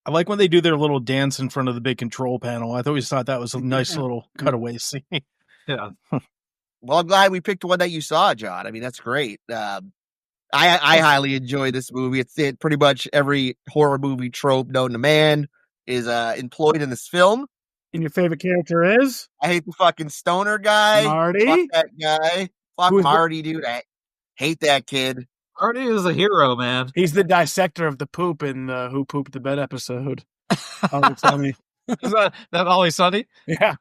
I like when they do their little dance in front of the big control panel. I always thought that was a nice little cutaway scene. Yeah. Well, I'm glad we picked one that you saw, John. I mean, that's great. I highly enjoy this movie. It's pretty much every horror movie trope known to man is employed in this film. And your favorite character is? I hate the fucking stoner guy. Marty? Fuck that guy. Fuck Who's Marty, dude. I hate that kid. Marty is a hero, man. He's the dissector of the poop in the Who Pooped the Bed episode. Always funny. Is that Always Sunny? Yeah.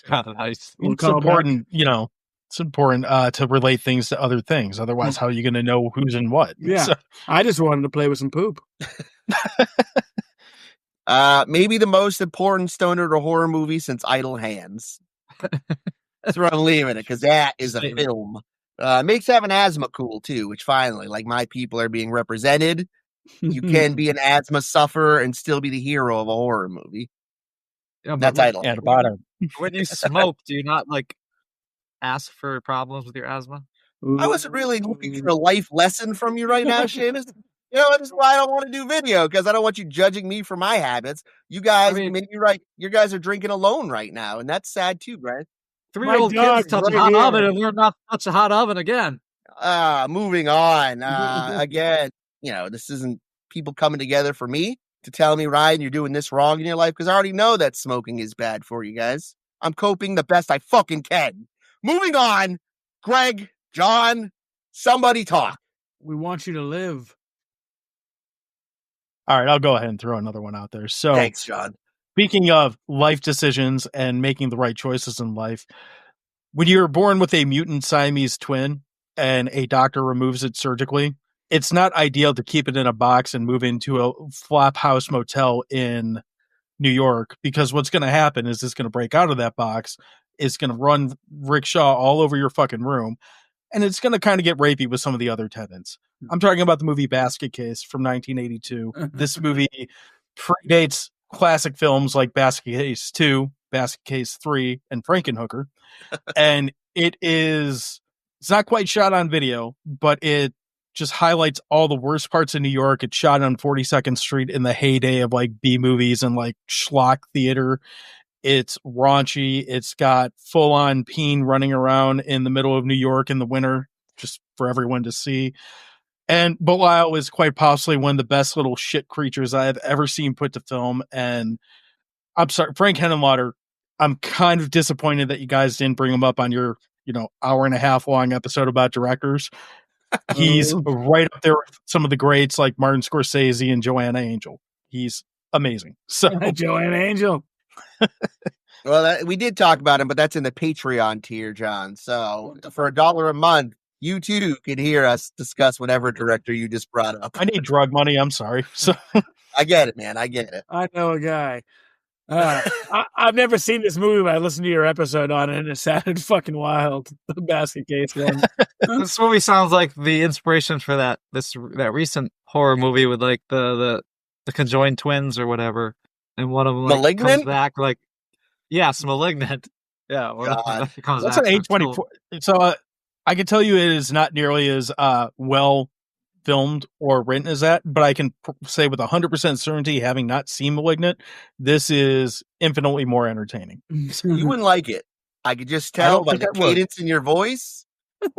God, nice. We'll It's call important, it's important to relate things to other things. Otherwise, how are you going to know who's in what? Yeah. So, I just wanted to play with some poop. Maybe the most important stoner to horror movie since Idle Hands. That's where I'm leaving it, because that is a film. Makes having asthma cool, too, which finally, like, my people are being represented. You can be an asthma sufferer and still be the hero of a horror movie. Yeah, That's Idle at Hands. the bottom. when you smoke, do you not like ask for problems with your asthma? I wasn't really looking for a life lesson from you right now, Seamus. That's why I don't want to do video, because I don't want you judging me for my habits. You guys, maybe you're right. You guys are drinking alone right now, and that's sad too, right? 3-year-old dog kids touch a right hot here. oven and learn not to touch a hot oven again. Moving on. Again, this isn't people coming together for me to tell me, Ryan, you're doing this wrong in your life, because I already know that smoking is bad for you guys. I'm coping the best I fucking can. Moving on. Greg, John, somebody talk. We want you to live. All right, I'll go ahead and throw another one out there. So, Thanks, John. speaking of life decisions and making the right choices in life, when you're born with a mutant Siamese twin and a doctor removes it surgically, it's not ideal to keep it in a box and move into a flop house motel in New York, because what's going to happen is it's going to break out of that box. It's going to run rickshaw all over your fucking room, and it's going to kind of get rapey with some of the other tenants. I'm talking about the movie Basket Case from 1982. This movie predates classic films like Basket Case 2, Basket Case 3, and Frankenhooker. And it's not quite shot on video, but it just highlights all the worst parts of New York. It's shot on 42nd Street in the heyday of like B movies and like schlock theater. It's raunchy. It's got full on peen running around in the middle of New York in the winter, just for everyone to see. And Belial is quite possibly one of the best little shit creatures I have ever seen put to film. And I'm sorry, Frank Henenlotter, I'm kind of disappointed that you guys didn't bring him up on your, hour and a half long episode about directors. He's right up there with some of the greats like Martin Scorsese and Joanna Angel. He's amazing. So Joanna Angel. Well, we did talk about him, but that's in the Patreon tier, John. So for $1 a month, you too can hear us discuss whatever director you just brought up. I need drug money. I'm sorry. So I get it, man. I get it. I know a guy. I've never seen this movie, but I listened to your episode on it, and it sounded fucking wild. The basket case one. This movie sounds like the inspiration for that recent horror movie with like the conjoined twins or whatever, and one of them like, Malignant? comes back like yes, Malignant. Yeah, one of them comes That's back an to A24. So I can tell you it is not nearly as well filmed or written as that, but I can say with 100% certainty, having not seen Malignant, this is infinitely more entertaining. You wouldn't like it. I could just tell by the cadence in your voice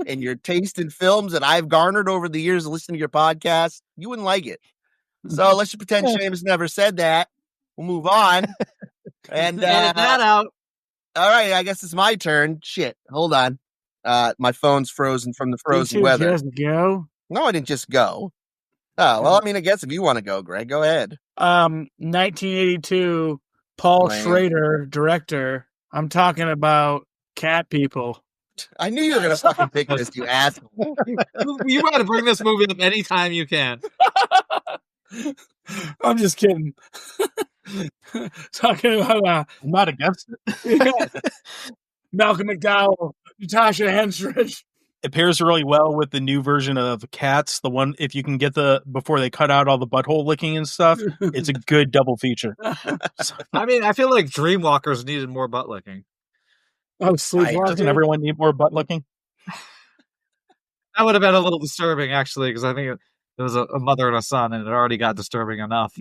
and your taste in films that I've garnered over the years of listening to your podcast. You wouldn't like it. So let's just pretend Seamus never said that. We'll move on. And edit that out. All right, I guess it's my turn. Shit, hold on. My phone's frozen from the frozen weather. Just go. No, I didn't just go. Oh, well, I mean, I guess if you want to go, Greg, go ahead. 1982, Paul Man. Schrader, director. I'm talking about Cat People. I knew you were going to fucking pick this, you asshole. You got to bring this movie up anytime you can. I'm just kidding. Talking about I'm not against it. Malcolm McDowell, Natasha Henstridge. It pairs really well with the new version of Cats. The one, if you can get before they cut out all the butthole licking and stuff, it's a good double feature. I mean, I feel like Dreamwalkers needed more butt licking. Oh, Doesn't Sleepwalker. everyone need more butt licking? That would have been a little disturbing, actually, because I think it was a mother and a son, and it already got disturbing enough.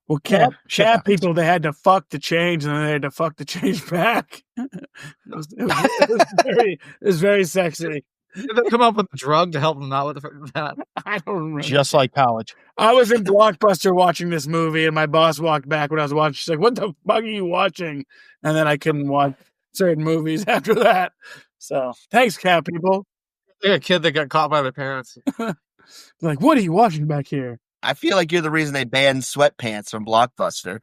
Well, cat people, they had to fuck to change, and then they had to fuck to change back. It was very sexy. Did they come up with a drug to help them out with that? I don't remember. Just like college. I was in Blockbuster watching this movie, and my boss walked back when I was watching. She's like, "What the fuck are you watching?" And then I couldn't watch certain movies after that. So thanks, cat people. Like a kid that got caught by their parents. Like, what are you watching back here? I feel like you're the reason they banned sweatpants from Blockbuster.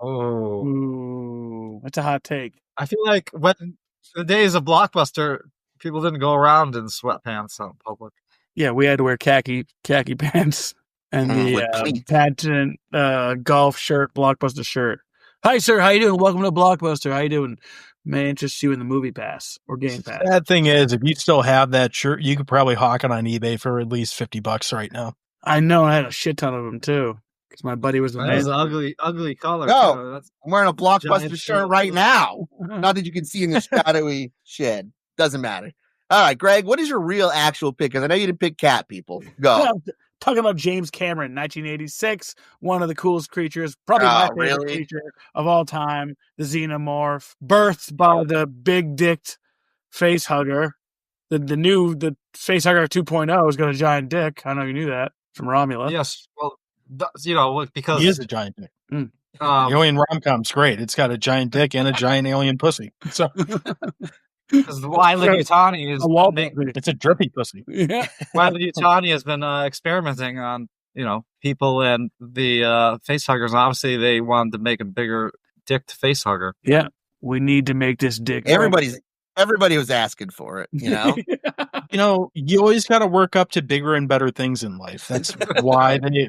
Oh, Ooh, that's a hot take. I feel like when the days of Blockbuster, people didn't go around in sweatpants out in public. Yeah, we had to wear khaki pants and with the pleats. patent golf shirt, Blockbuster shirt. Hi, sir. How you doing? Welcome to Blockbuster. How you doing? May interest you in the Movie Pass or Game Pass. Bad thing is, if you still have that shirt, you could probably hawk it on eBay for at least $50 right now. I know. I had a shit ton of them too because my buddy was. That was an ugly color. No. That's I'm wearing a Blockbuster Giant shirt right now. Not that you can see in the shadowy shed. Doesn't matter. All right, Greg, what is your real actual pick? Because I know you didn't pick Cat People. Go. Talking about James Cameron, 1986, one of the coolest creatures, probably my favorite creature of all time, the xenomorph, birthed by the big dicked face hugger. The face hugger 2.0 has got a giant dick. I don't know if you knew that from Romulus. yes. Well, because He is a giant dick. um, Alien rom-com's great. It's got a giant dick and a giant alien pussy. So because Wile Yutani is A wall big, puppy. it's a drippy pussy. Yeah. Wile Yutani has been experimenting on people and the face huggers. And obviously, they wanted to make a bigger dicked face hugger. Yeah. We need to make this dick. Everybody was asking for it, you know? You always got to work up to bigger and better things in life. That's why they.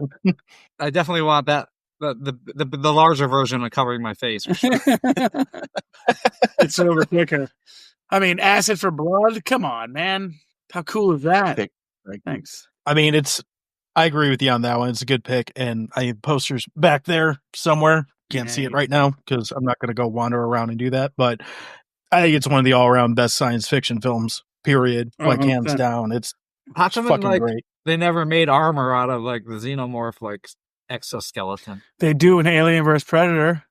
I definitely want that the larger version of covering my face. For sure. It's over quicker. I mean, acid for blood? Come on, man. How cool is that? Pick. Thanks. I mean, I agree with you on that one. It's a good pick, and I have posters back there somewhere. Can't see it right now because I'm not going to go wander around and do that. But I think it's one of the all-around best science fiction films. Period. Like hands down. It's How come fucking great. they never made armor out of like the xenomorph like exoskeleton? They do in Alien vs. Predator.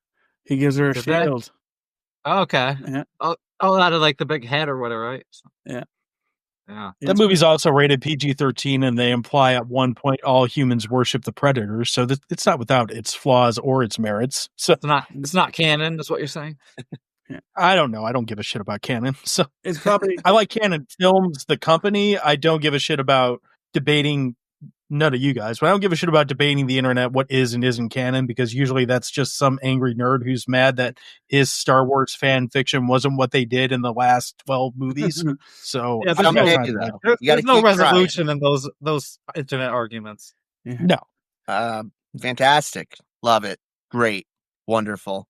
He gives her a Did they? shield. Oh, okay. Yeah. Oh, out of like the big head or whatever, right? Yeah. Yeah. That movie's also rated PG-13, and they imply at one point all humans worship the predator. So it's not without its flaws or its merits. So It's not canon, is what you're saying. I don't know. I don't give a shit about canon. So It's probably I like Canon Films, the company. I don't give a shit about debating. None of you guys, but I don't give a shit about debating the internet what is and isn't canon, because usually that's just some angry nerd who's mad that his Star Wars fan fiction wasn't what they did in the last 12 movies. So Yeah, I don't there's get no- you, though. There's You gotta no keep resolution in those internet arguments. no. Fantastic. Love it. Great. Wonderful.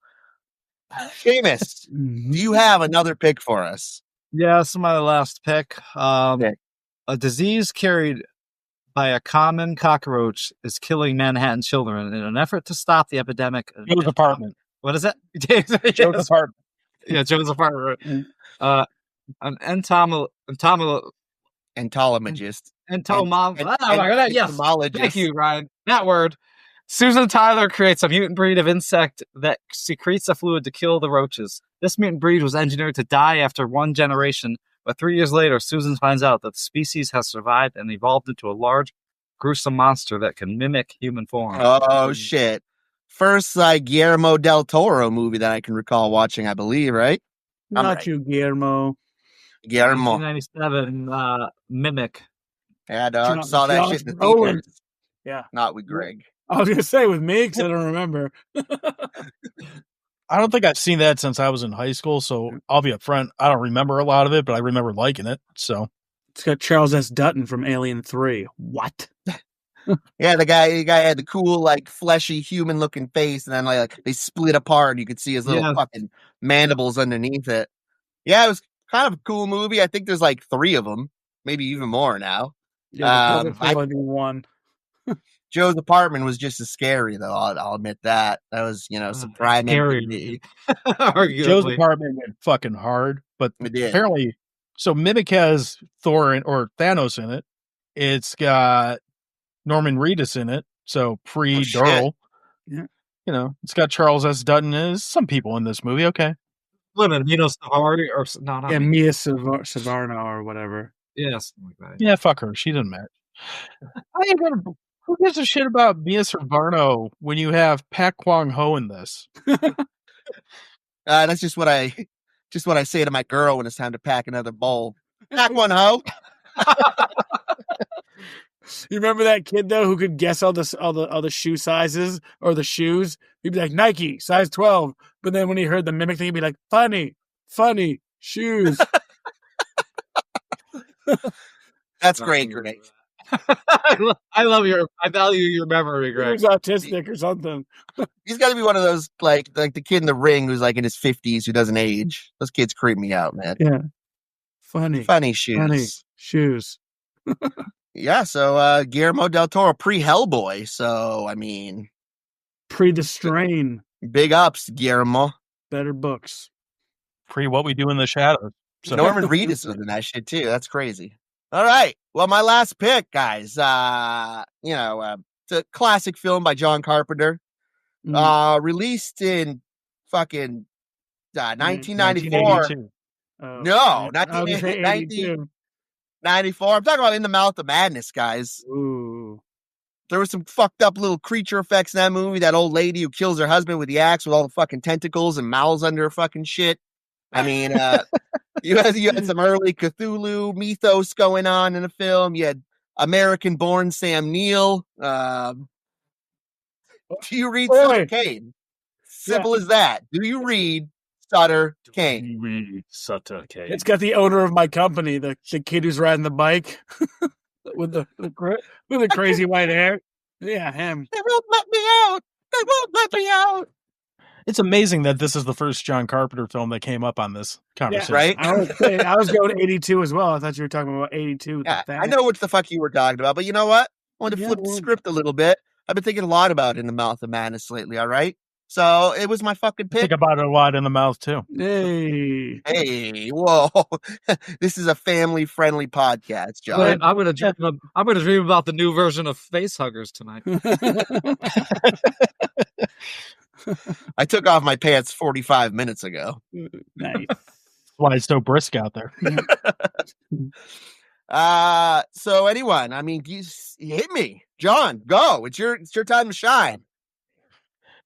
Seamus, do you have another pick for us? Yeah, this is my last pick. Okay. A disease carried by a common cockroach is killing Manhattan children. In an effort to stop the epidemic, Joe's apartment. what is it? Joe's apartment. Yeah, Joe's apartment. An Entomologist. yes. Thank you, Ryan. That word. Susan Tyler creates a mutant breed of insect that secretes a fluid to kill the roaches. This mutant breed was engineered to die after one generation, but 3 years later, Susan finds out that the species has survived and evolved into a large, gruesome monster that can mimic human form. Oh, shit. First, Guillermo del Toro movie that I can recall watching, I believe, right? Not you, Guillermo. Guillermo. 1997 Mimic. Yeah, dog. Saw that shit in the Brolin. theaters. Yeah. Not with Greg. I was going to say with me, because I don't remember. I don't think I've seen that since I was in high school, so I'll be upfront. I don't remember a lot of it, but I remember liking it. So It's got Charles S. Dutton from Alien 3. What? Yeah, the guy had the cool, fleshy, human-looking face, and then they split apart. You could see his little fucking mandibles underneath it. Yeah, it was kind of a cool movie. I think there's 3 of them, maybe even more now. Yeah, probably one. Joe's apartment was just as scary, though. I'll admit that. That was, some prime Scary. Joe's apartment went fucking hard, but It did. apparently, so Mimic has Thor or Thanos in it. It's got Norman Reedus in it, so pre-Durrell. Yeah. It's got Charles S. Dutton. There's some people in this movie. Okay. Women, Savari or no, not Yeah, me. Mia Savarno or whatever. Yeah, something like that. Yeah, fuck her. She doesn't match. Who gives a shit about Mia Savarno when you have Pak Kwang Ho in this? That's just what I say to my girl when it's time to pack another bowl. Pack one, ho. You remember that kid though who could guess all the shoe sizes or the shoes? He'd be like Nike size 12, but then when he heard the Mimic thing, he'd be like funny shoes. That's great, Greg. I value your memory, He Greg. was autistic or something. He's got to be one of those like the kid in The Ring who's in his 50s who doesn't age. Those kids creep me out, man. Yeah, funny shoes. Yeah, so Guillermo del Toro pre-Hellboy. So I mean, Pre the Strain, big ups, Guillermo. better books. Pre What We Do in the Shadows. So Norman Reedus was in that shit too. That's crazy. All right. Well, my last pick, guys. It's a classic film by John Carpenter. Released in fucking 1994. 1982. No, not I was gonna say 82. 1994. I'm talking about In the Mouth of Madness, guys. Ooh. There was some fucked up little creature effects in that movie. That old lady who kills her husband with the axe with all the fucking tentacles and mouths under her fucking shit. I mean, you had some early Cthulhu mythos going on in the film. You had American-born Sam Neill. Do you read Sutter Kane? Simple as that. Do you read Sutter Kane? Sutter Kane. It's got the owner of my company, the kid who's riding the bike with the crazy white hair. Yeah, him. They won't let me out. They won't let me out. It's amazing that this is the first John Carpenter film that came up on this conversation. Right? I was going 82 as well. I thought you were talking about 82. Yeah, I know what the fuck you were talking about, but you know what? I wanted to flip the script a little bit. I've been thinking a lot about In the Mouth of Madness lately, all right? So it was my fucking pick. Think about it a lot in the mouth, too. Hey, whoa. This is a family-friendly podcast, John. I'm gonna dream about the new version of Facehuggers tonight. I took off my pants 45 minutes ago. Nice. That's why it's so brisk out there. So anyone, I mean, you hit me. John, go. It's your time to shine.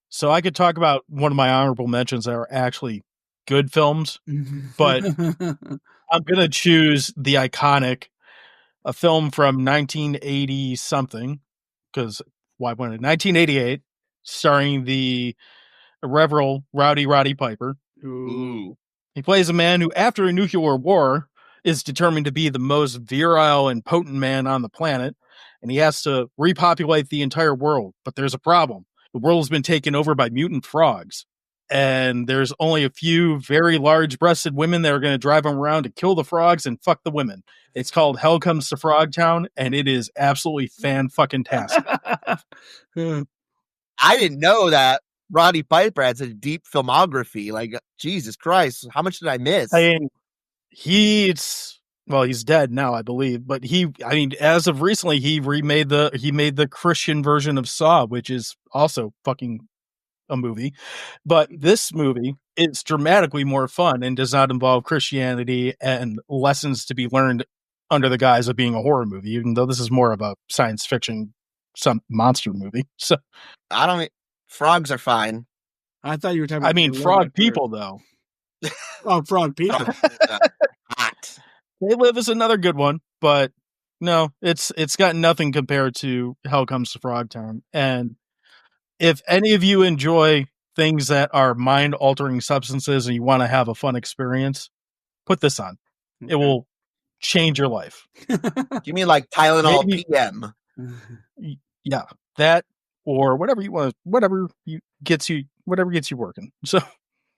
So I could talk about one of my honorable mentions that are actually good films, but I'm going to choose the iconic, a film from 1980 something, because why wouldn't it? 1988, starring the irreverent Roddy Piper. Ooh. He plays a man who, after a nuclear war, is determined to be the most virile and potent man on the planet, and he has to repopulate the entire world. But there's a problem. The world has been taken over by mutant frogs. and there's only a few very large-breasted women that are going to drive them around to kill the frogs and fuck the women. It's called Hell Comes to Frogtown, and it is absolutely fan-fucking-tastic. I didn't know that Roddy Piper has a deep filmography. Like, Jesus Christ, how much did I miss? I mean, he's dead now, I believe, but as of recently, he made the Christian version of Saw, which is also fucking a movie. But this movie is dramatically more fun and does not involve Christianity and lessons to be learned under the guise of being a horror movie, even though this is more of a science fiction, some monster movie. So frogs are fine. I thought you were talking about frog people, though. Oh, frog people. Hot. They Live is another good one, but no, it's got nothing compared to Hell Comes to Frogtown. And if any of you enjoy things that are mind-altering substances and you want to have a fun experience, put this on. Okay. It will change your life. You mean like Tylenol PM? Yeah, that or whatever you want, whatever gets you working. So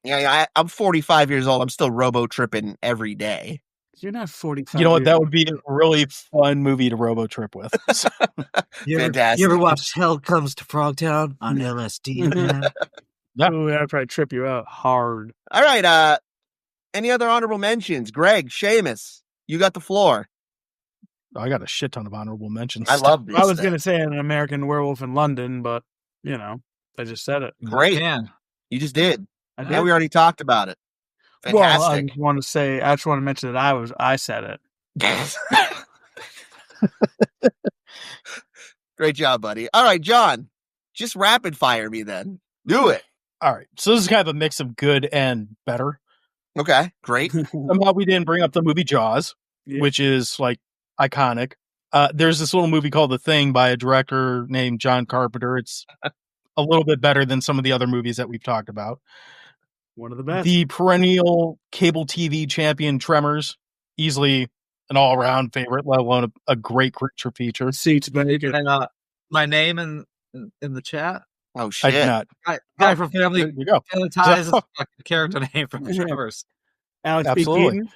yeah, I'm 45 years old. I'm still robo-tripping every day. You're not 45. You know what? That would be a really fun movie to robo-trip with. Fantastic. You ever watched Hell Comes to Frogtown on LSD, man? Yeah. Ooh, that'd probably trip you out hard. All right. Any other honorable mentions? Greg, Seamus, you got the floor. I got a shit ton of honorable mentions. I love this. I was going to say An American Werewolf in London, but, I just said it. Great. Man. You just did. I did. Yeah, we already talked about it. Fantastic. Well, I just want to mention that I said it. Great job, buddy. All right, John, just rapid fire me then. Do it. All right. So this is kind of a mix of good and better. Okay, great. Somehow we didn't bring up the movie Jaws, which is like iconic. There's this little movie called The Thing by a director named John Carpenter. It's a little bit better than some of the other movies that we've talked about. One of the best. The perennial cable TV champion Tremors, easily an all-around favorite, let alone a great creature feature. Seats bacon. And my name in the chat. Oh shit! I did not. Guy from Family There you go. Ties is a character name from Tremors. Alex Absolutely. P.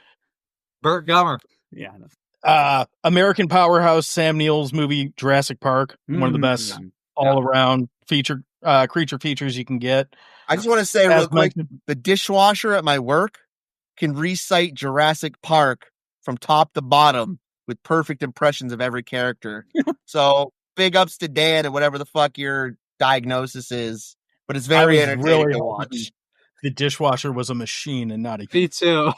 Burt Gummer. Yeah. American powerhouse Sam Neill's movie Jurassic Park, one of the best all-around creature features you can get. I just want to say real quick, the dishwasher at my work can recite Jurassic Park from top to bottom with perfect impressions of every character. So big ups to Dan and whatever the fuck your diagnosis is, but it's very entertaining to watch. The dishwasher was a machine and not a Me too.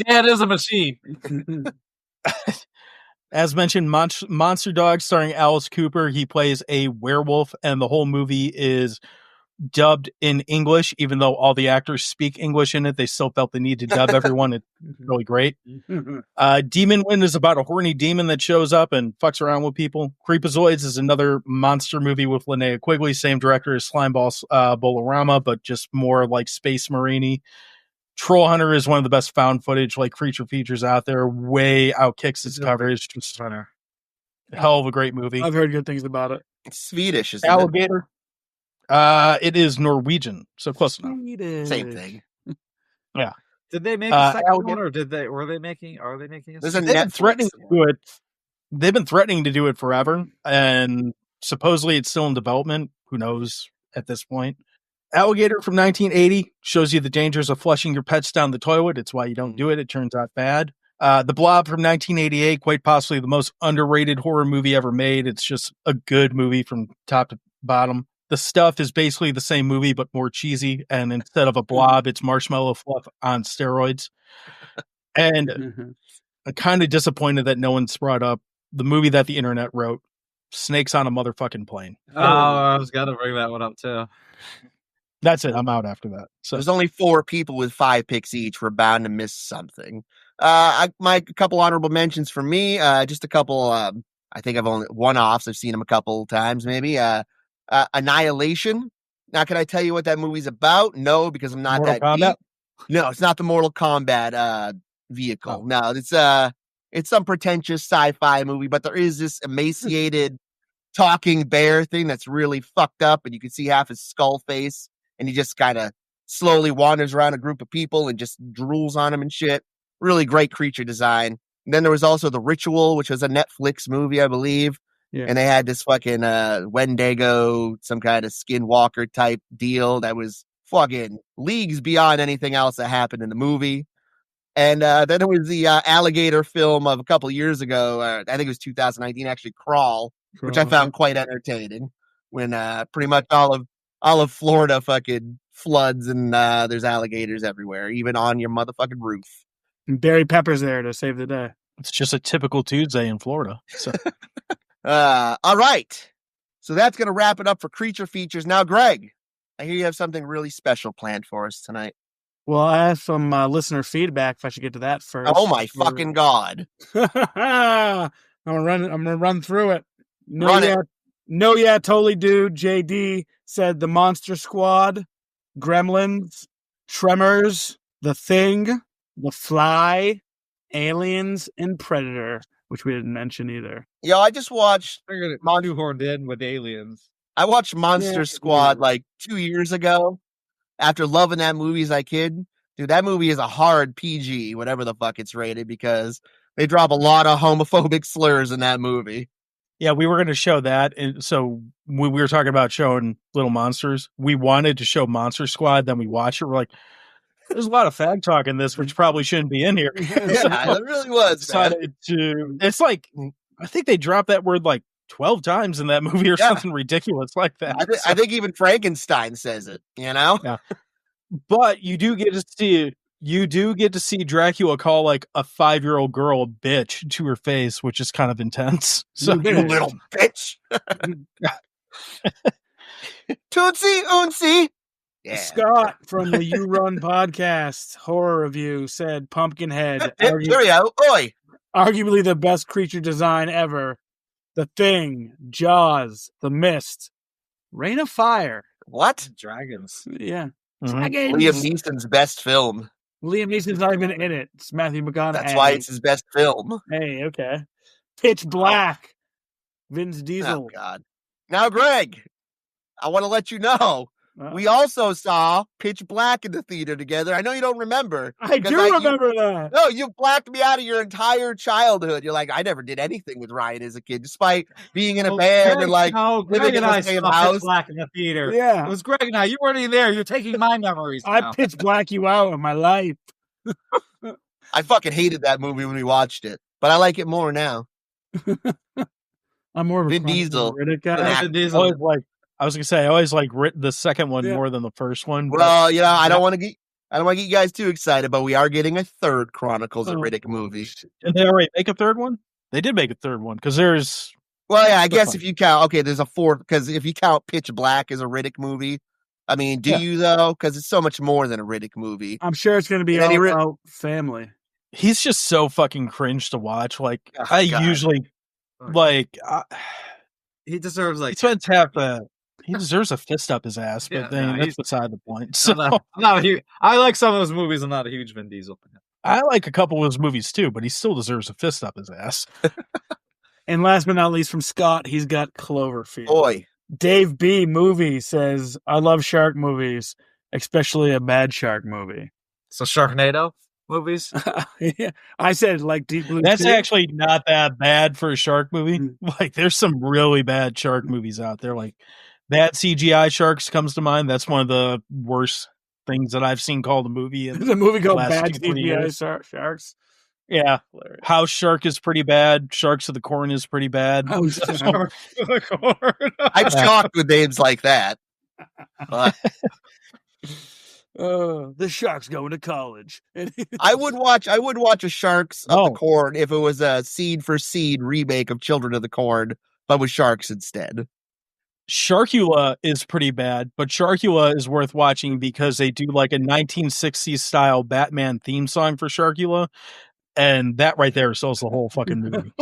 Dan is a machine. As mentioned, Monster Dog starring Alice Cooper. He plays a werewolf, and the whole movie is dubbed in English. Even though all the actors speak English in it, they still felt the need to dub everyone. It's really great. Demon Wind is about a horny demon that shows up and fucks around with people. Creepazoids is another monster movie with Linnea Quigley, same director as Slimeball Bolorama, but just more like Space Marine-y. Troll Hunter is one of the best found footage creature features out there. Way outkicks its coverage. Just a hell of a great movie. I've heard good things about it. It's Swedish, isn't Alligator. It is Norwegian, so close enough. it? Same thing. Yeah. Did they make a second Alligator. one, or are they making a There's a They've been Netflix threatening to do it. They've been threatening to do it forever, and supposedly it's still in development. Who knows at this point? Alligator from 1980 shows you the dangers of flushing your pets down the toilet. It's why you don't do it. It turns out bad. The Blob from 1988, quite possibly the most underrated horror movie ever made. It's just a good movie from top to bottom. The Stuff is basically the same movie, but more cheesy. And instead of a blob, it's marshmallow fluff on steroids. And I'm kind of disappointed that no one's brought up the movie that the internet wrote, Snakes on a Motherfucking Plane. Oh, I was going to bring that one up too. That's it. I'm out after that. So There's only 4 people with 5 picks each. We're bound to miss something. My couple honorable mentions for me. Just a couple. I think I've only one-offs. I've seen them a couple times, maybe. Annihilation. Now, can I tell you what that movie's about? No, because I'm not Mortal that Kombat? deep. No, it's not the Mortal Kombat vehicle. Oh. No, it's some pretentious sci-fi movie, but there is this emaciated talking bear thing that's really fucked up, and you can see half his skull face, and he just kind of slowly wanders around a group of people and just drools on them and shit. Really great creature design. And then there was also The Ritual, which was a Netflix movie, I believe. Yeah. And they had this fucking Wendigo, some kind of skinwalker type deal that was fucking leagues beyond anything else that happened in the movie. And then there was the alligator film of a couple years ago. I think it was 2019, actually, Crawl, which I found quite entertaining. When pretty much all of Florida fucking floods and there's alligators everywhere, even on your motherfucking roof. And Barry Pepper's there to save the day. It's just a typical Tuesday in Florida. So. All right. So that's going to wrap it up for Creature Features. Now, Greg, I hear you have something really special planned for us tonight. Well, I have some listener feedback. If I should get to that first. Oh my fucking god! I'm gonna run through it. Run it. Totally, dude. JD said the Monster Squad, Gremlins, Tremors, The Thing, The Fly, Aliens, and Predator, which we didn't mention either. Yo, I just watched Shoehorned in with Aliens. I watched Monster Squad like 2 years ago. After loving that movie as a kid, dude, that movie is a hard PG, whatever the fuck it's rated, because they drop a lot of homophobic slurs in that movie. Yeah, we were going to show that. And so when we were talking about showing Little Monsters, we wanted to show Monster Squad. Then we watched it. We're like, there's a lot of fag talk in this, which probably shouldn't be in here. Yeah, it really was. It's like, I think they dropped that word like 12 times in that movie or something ridiculous like that. I think even Frankenstein says it, you know? Yeah. But you do get to see Dracula call like a 5-year-old girl a bitch to her face, which is kind of intense. So you little bitch. Tootsie Oonsie. Yeah. Scott from the You Run podcast horror review said Pumpkinhead, Oi. arguably the best creature design ever. The Thing, Jaws, The Mist, Rain of Fire. What? Dragons. Yeah. Mhm. Dragons. Liam Neeson's best film. Liam Neeson's not even in it. It's Matthew McConaughey. That's why it's his best film. Hey, okay. Pitch Black, Vince Diesel. Oh, God. Now, Greg, I want to let you know, we also saw Pitch Black in the theater together. I know you don't remember. I do remember that. No, you blacked me out of your entire childhood. You're like, I never did anything with Ryan as a kid, despite being in a band and like Greg and I same saw house. Pitch Black in the theater. Yeah. It was Greg and I. You weren't even there. You're taking my memories. I now. pitch black you out of my life. I fucking hated that movie when we watched it, but I like it more now. I'm more of a Vin Diesel. Riddick guy. Vin Diesel. Always like, I was gonna say, I always like the second one more than the first one. Well, you know, I don't want to get you guys too excited, but we are getting a third Chronicles of Riddick movie. Did they already make a third one? They did make a third one because there's. Well, yeah, I guess if you count, there's a fourth because if you count Pitch Black as a Riddick movie, I mean, do you though? Because it's so much more than a Riddick movie. I'm sure it's going to be all about family. He's just so fucking cringe to watch. Like usually, he deserves like. He spends half he deserves a fist up his ass, but that's beside the point. So I like some of those movies. I'm not a huge Vin Diesel fan. I like a couple of his movies too, but he still deserves a fist up his ass. And last but not least, from Scott, he's got Cloverfield. Boy, Dave B. Movie says, I love shark movies, especially a bad shark movie. So Sharknado movies? Yeah. I said like Deep Blue. That's actually not that bad for a shark movie. Like there's some really bad shark movies out there. Like Bad CGI Sharks comes to mind. That's one of the worst things that I've seen called a movie. There's a movie called Bad 2-3 CGI Sharks. Yeah. House Shark is pretty bad. Sharks of the Corn is pretty bad. House Shark of the Corn. I'm shocked with names like that. But the Sharks going to college. I would watch a Sharks of the Corn if it was a Seed for Seed remake of Children of the Corn, but with sharks instead. Sharkula is pretty bad, but Sharkula is worth watching because they do like a 1960s style Batman theme song for Sharkula, and that right there sells the whole fucking movie.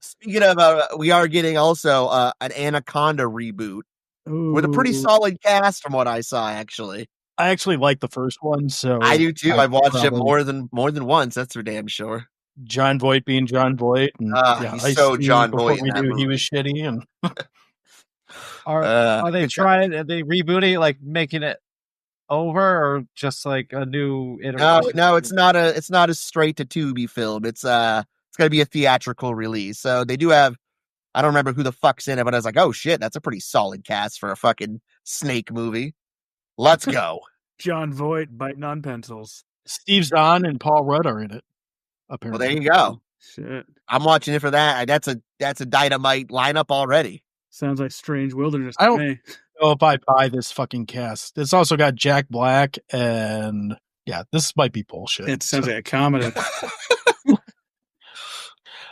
Speaking of, we are getting also an Anaconda reboot with a pretty solid cast from what I saw. Actually, I actually like the first one, so I do too. I've watched it more than once. That's for damn sure. John Voight being John Voight, and He's Ice so T, John before Voight in we that knew he was movie. shitty, and Are they good job. trying? Are they rebooting, like making it over, or just like a new No, iteration? no, it's not a straight to Tubi film. It's gonna be a theatrical release. So they do have, I don't remember who the fuck's in it, but I was like, oh shit, that's a pretty solid cast for a fucking snake movie. Let's go. John Voight biting on pencils. Steve Zahn and Paul Rudd are in it. Well, Apparently, there you go. Shit. I'm watching it for that. That's a dynamite lineup already. Sounds like Strange Wilderness I to don't- me. Oh, if I buy this fucking cast, it's also got Jack Black, and this might be bullshit. It sounds like a comedy.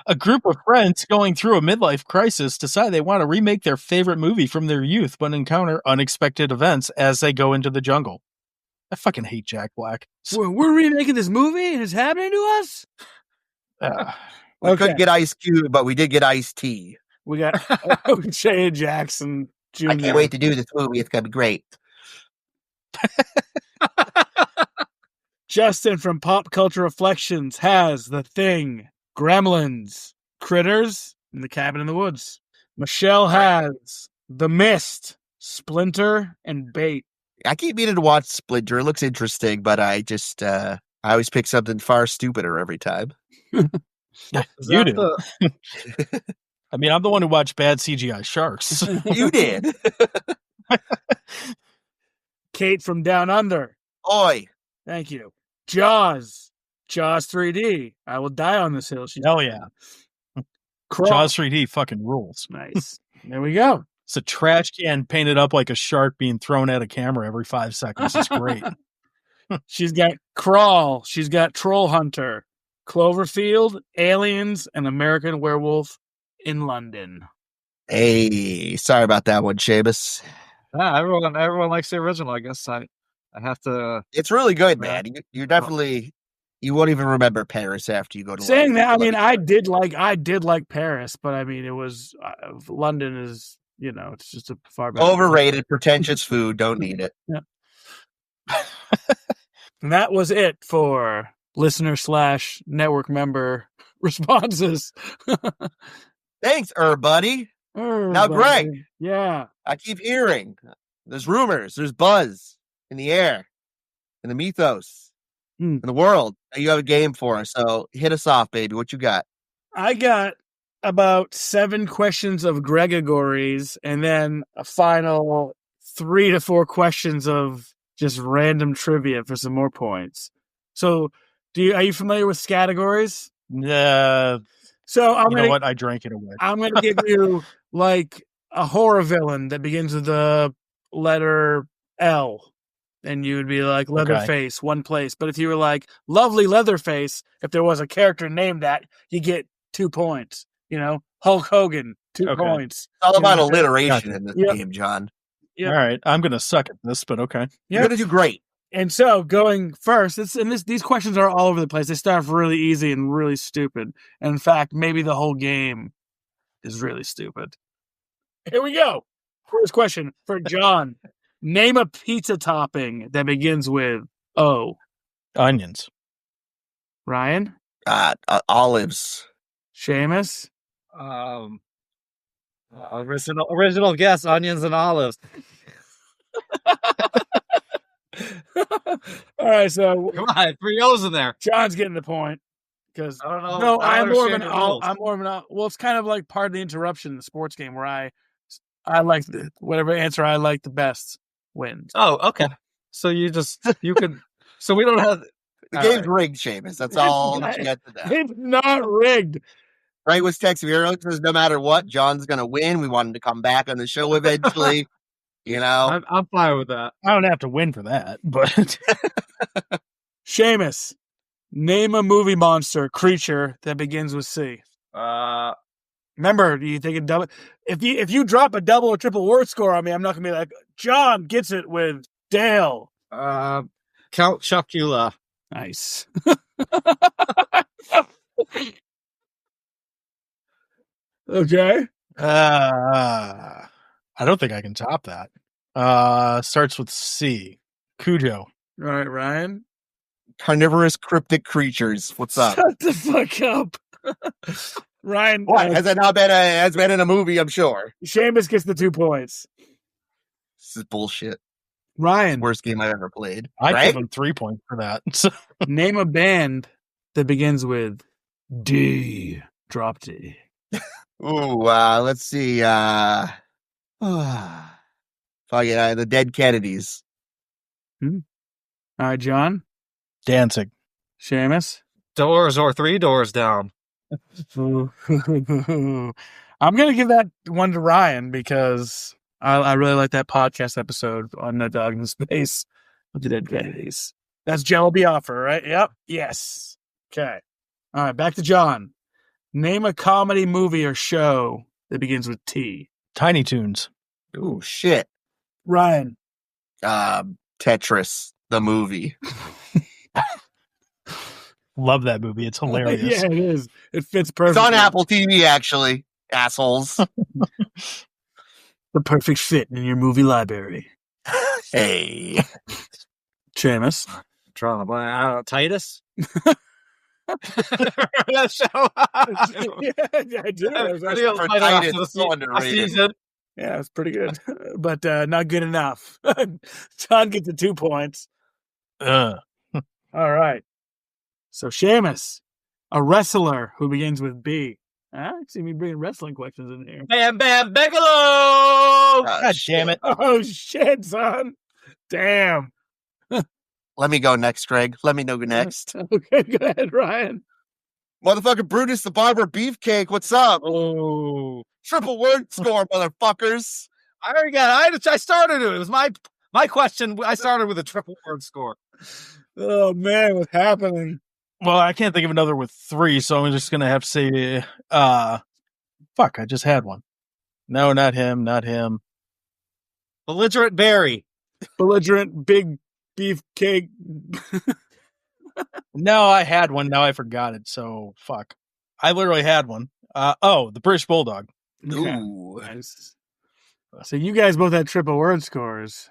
A group of friends going through a midlife crisis decide they want to remake their favorite movie from their youth, but encounter unexpected events as they go into the jungle. I fucking hate Jack Black. We're remaking this movie and it's happening to us? We couldn't get Ice Cube, but we did get Ice T. We got Shea Jackson Jr. I can't wait to do this movie. It's gonna be great. Justin from Pop Culture Reflections has The Thing, Gremlins, Critters, and The Cabin in the Woods. Michelle has The Mist, Splinter, and Bait. I keep meaning to watch Splinter. It looks interesting, but I just I always pick something far stupider every time. Is You that do. the- I mean, I'm the one who watched bad CGI sharks. You did. Kate from Down Under. Oi. Thank you. Jaws. Jaws 3D. I will die on this hill. Hell yeah. Crawl. Jaws 3D fucking rules. Nice. There we go. It's a trash can painted up like a shark being thrown at a camera every 5 seconds. It's great. She's got Crawl. She's got Troll Hunter, Cloverfield, Aliens, and American Werewolf in London. Hey, sorry about that one, Seamus. Yeah, everyone likes the original. I guess I have to. It's really good, man. You're definitely, you won't even remember Paris after you go to Saying London. that, I mean, I did like Paris, but I mean, it was London is, it's just a far better. Overrated, pretentious food. Don't need it. And that was it for listener/network member responses. Thanks, buddy. Now, Greg. Yeah. I keep hearing there's rumors, there's buzz in the air, in the mythos, in the world. You have a game for us, so hit us off, baby. What you got? I got about 7 questions of Gregories and then a final 3 to 4 questions of just random trivia for some more points. So, are you familiar with categories? Yeah. So You know what? I drank it away. I'm going to give you like a horror villain that begins with the letter L. And you would be like Leatherface, one place. But if you were like lovely Leatherface, if there was a character named that, you get 2 points. Hulk Hogan, 2 points. It's all about know, alliteration in this game, John. Yep. All right. I'm going to suck at this, but okay. You're going to do great. And so going first, these questions are all over the place. They start off really easy and really stupid. And in fact, maybe the whole game is really stupid. Here we go. First question for John. Name a pizza topping that begins with O. Onions. Ryan? Olives. Seamus? Original guess: onions and olives. All right, so Come on, 3 O's in there. John's getting the point because I don't know. no, I I'm don't more of an understand the rules. I'm more of an well, it's kind of like part of the interruption in the sports game where I like whatever answer I like the best wins. Oh, okay. So you can. So we don't have. The game's rigged, Seamus. That's all that you got to know. It's not rigged. Frank was texting me earlier because no matter what, John's going to win. We want him to come back on the show eventually. I'm fine with that. I don't have to win for that, but Seamus, name a movie monster creature that begins with C. Remember, do you think a double? If you drop a double or triple word score on me, I'm not gonna be like John gets it with Dale. Count Chocula. Nice. Okay. I don't think I can top that. Starts with C. Cujo. All right, Ryan. Carnivorous cryptic creatures. What's up? Shut the fuck up. Ryan. What? Has that not been has been in a movie, I'm sure. Seamus gets the 2 points. This is bullshit. Ryan. Worst game I've ever played. I Right? give him 3 points for that. So, Name a band that begins with D. Drop D. Ooh, let's see. Fuck it, the Dead Kennedys. All right, John. Danzig. Seamus. Doors or 3 doors down. I'm gonna give that one to Ryan because I really like that podcast episode on the Dog in Space with the Dead Kennedys. That's Jello Biafra, right? Yep. Yes. Okay. All right, back to John. Name a comedy movie or show that begins with T. Tiny Toons. Ooh, shit. Ryan. Tetris, the movie. Love that movie. It's hilarious. Yeah, it is. It fits It's perfectly. on Apple TV, actually. Assholes. The perfect fit in your movie library. Hey. Seamus. Drawing a blank. I don't know, Titus? That show. Yeah, I do. It was I think it was For right Titus, after the so a underrated. season. Yeah, it's pretty good, but not good enough. John gets the 2 points. Ugh. All right. So, Seamus, a wrestler who begins with B. I see me bringing wrestling questions in here. Bam Bam Bigelow! God damn it. Oh, shit, son. Damn. Let me go next, Greg. Let me know next. Okay, go ahead, Ryan. Motherfucker Brutus the Barber Beefcake, what's up? Oh. Triple word score, motherfuckers. I already got it. I started it. It was my question. I started with a triple word score. Oh, man, what's happening? Well, I can't think of another with 3, so I'm just going to have to say, fuck, I just had one. No, not him, not him. Belligerent Barry. Belligerent big beefcake. No, I had one. Now I forgot it, so fuck. I literally had one. The British Bulldog. Ooh. Nice. So you guys both had triple word scores.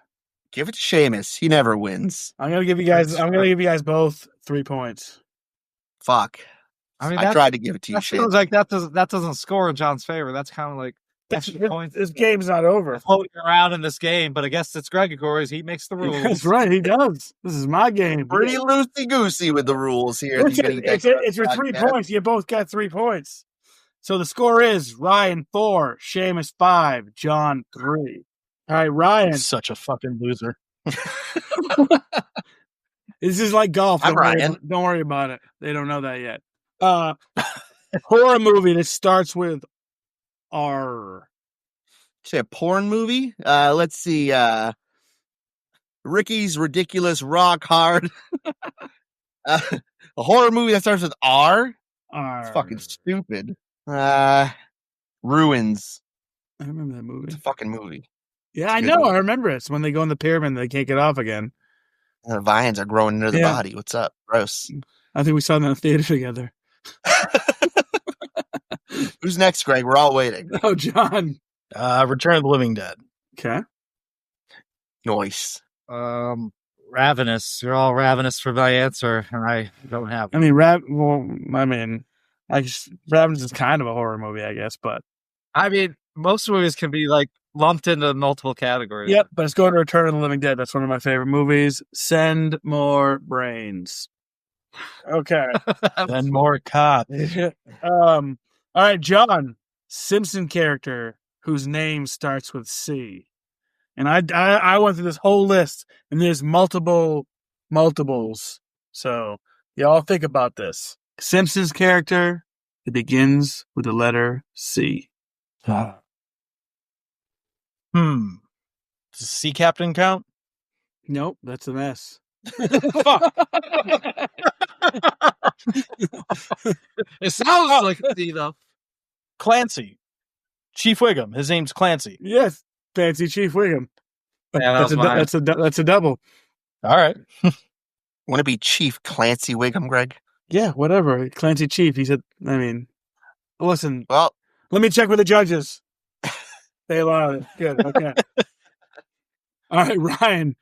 Give it to Seamus. He never wins. I'm gonna give you guys both 3 points. Fuck. I mean, I tried to give it to you, that feels Seamus. like that doesn't score in John's favor. That's kind of like extra points. This game's not over. Floating around in this game, but I guess it's Gregory's. He makes the rules. That's right, he does. This is my game. Pretty loosey-goosey with the rules here. It's your 3 points. You both got 3 points. So the score is Ryan 4, Seamus 5, John 3. All right, Ryan. Such a fucking loser. This is like golf. I'm Ryan. Don't worry about it. They don't know that yet. Horror movie that starts with R. Say a porn movie? Let's see. Ricky's Ridiculous Rock Hard. A horror movie that starts with R? R. It's fucking stupid. Ruins. I remember that It's movie. a fucking movie. Yeah, I good know. movie. I remember it. It's when they go in the pyramid and they can't get off again. The vines are growing into the Yeah. body. What's up? Gross. I think we saw that in the theater together. Who's next, Greg? We're all waiting. Oh, John. Return of the Living Dead. Okay. Noise. Ravenous. You're all ravenous for my answer, and I don't have. I mean, Ravenous is kind of a horror movie, I guess, but I mean, most movies can be like lumped into multiple categories. yep. But it's going to Return of the Living Dead. That's one of my favorite movies. Send more brains. Okay. Then more cops. All right, John. Simpson character whose name starts with C. And I went through this whole list, and there's multiples. So y'all think about this. Simpsons character that begins with the letter C. Does Sea Captain count? Nope, that's an S. Fuck. It sounds like a C, though. Clancy. Chief Wiggum. His name's Clancy. Yes, Fancy Chief Wiggum. Yeah, that was mine. That's a double. All right. Want to be Chief Clancy Wiggum, Greg? Yeah, whatever. Clancy Chief. He said. I mean, listen. Well, Let me check with the judges. They allowed it. Good. Okay. All right, Ryan.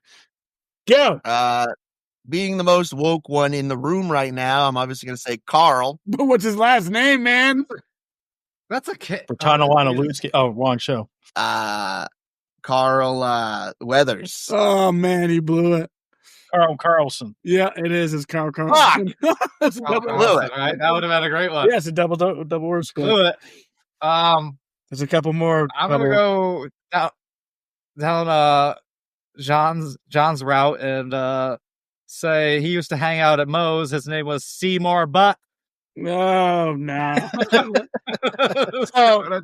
Go. being the most woke one in the room right now, I'm obviously going to say Carl. But what's his last name, man? That's a kid. Bertana Lutsky. Oh, wrong show. Carl Weathers. Oh man, he blew it. Carl Carlson. Yeah, it is. It's Carl Carlson. That's a double. blew it. Right? That would have been a great one. Yeah, it's a double word score. Blew it. There's a couple more. I'm gonna go down John's route and say he used to hang out at Moe's. His name was Seymour Butt. Oh no. So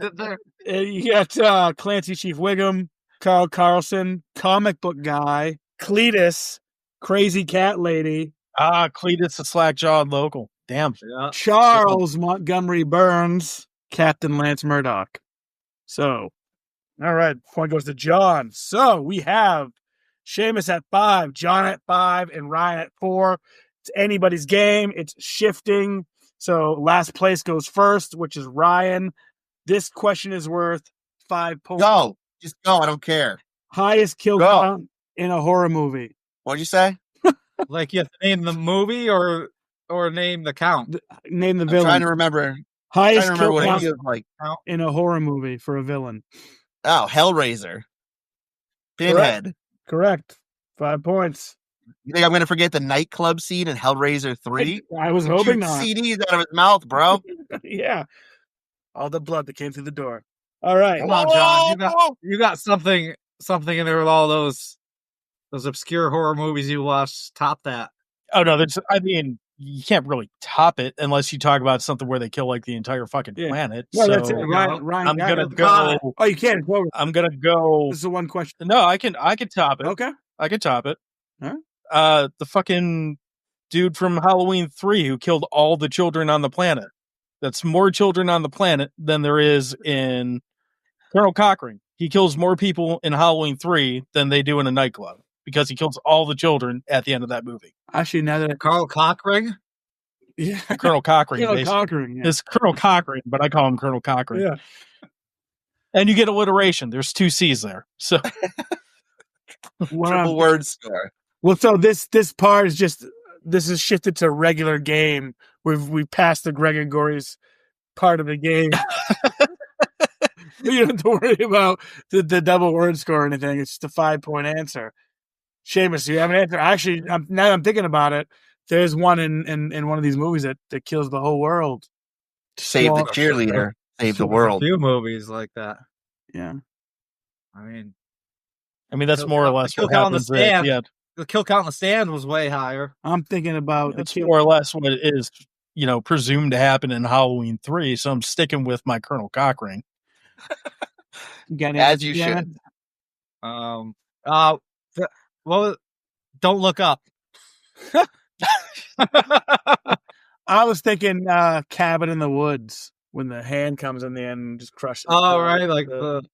you got Clancy Chief Wiggum, Carl Carlson, comic book guy, Cletus, crazy cat lady, Cletus the slack-jawed local. Damn. Yeah. Charles Montgomery Burns, Captain Lance Murdoch. So, all right, point goes to John. So we have Seamus at 5, John at 5, and Ryan at 4. It's anybody's game. It's shifting. So last place goes first, which is Ryan. This question is worth 5 points. Go. Just go. I don't care. Highest kill count in a horror movie. What'd you say? Like you have to name the movie or name the count. Name the I'm villain. trying to remember. Highest What kill it count feels like. in a horror movie for a villain. Oh, Hellraiser. Pinhead. Correct. 5 points. You think I'm going to forget the nightclub scene in Hellraiser 3? I was hoping Shoot not. CDs out of his mouth, bro. Yeah. All the blood that came through the door. All right. Come on, John. You got something in there with all those obscure horror movies you watched. Top that. Oh no, you can't really top it unless you talk about something where they kill like the entire fucking planet. Well, so that's it. Ryan I'm gonna it. go. Oh, you can't. I'm gonna go. This is one question. No, I can top it. Okay. I can top it. All The fucking dude from Halloween 3 who killed all the children on the planet. That's more children on the planet than there is in Colonel Cochran. He kills more people in Halloween 3 than they do in a nightclub because he kills all the children at the end of that movie. Actually, now that Carl Cochran? Yeah. Colonel Cochran. Colonel Cochran. Yeah. It's Colonel Cochran, but I call him Colonel Cochran. Yeah. And you get alliteration. There's 2 C's there. So Triple word score. Well, so this part is just this is shifted to regular game. We've passed the Gregori's part of the game. You don't have to worry about the double word score or anything. It's just a 5-point answer. Seamus, you have an answer. Actually, now that I'm thinking about it, there's one in one of these movies that kills the whole world. Save the cheerleader. Save the world. A few movies like that. Yeah. I mean that's more or less what happens. Yeah. The kill count in the stand was way higher. I'm thinking about that's more or less what it is, presumed to happen in Halloween 3. So I'm sticking with my Colonel Cochran. As you should. Well, don't look up. I was thinking Cabin in the Woods when the hand comes in the end and just crushes. Oh, right. Like it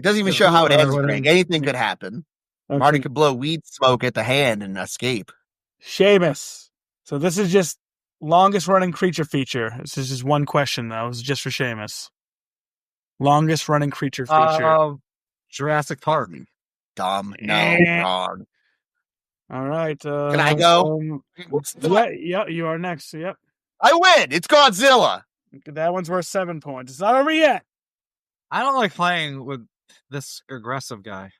doesn't even show how it ends, Greg. Anything could happen. Okay. Marty could blow weed smoke at the hand and escape. Seamus. So this is just longest running creature feature. This is just one question, though. It's just for Seamus. Longest running creature feature. Jurassic Park. Dumb. No, wrong. All right. Can I go? Yeah, you are next. Yep. I win. It's Godzilla. That one's worth 7 points. It's not over yet. I don't like playing with this aggressive guy.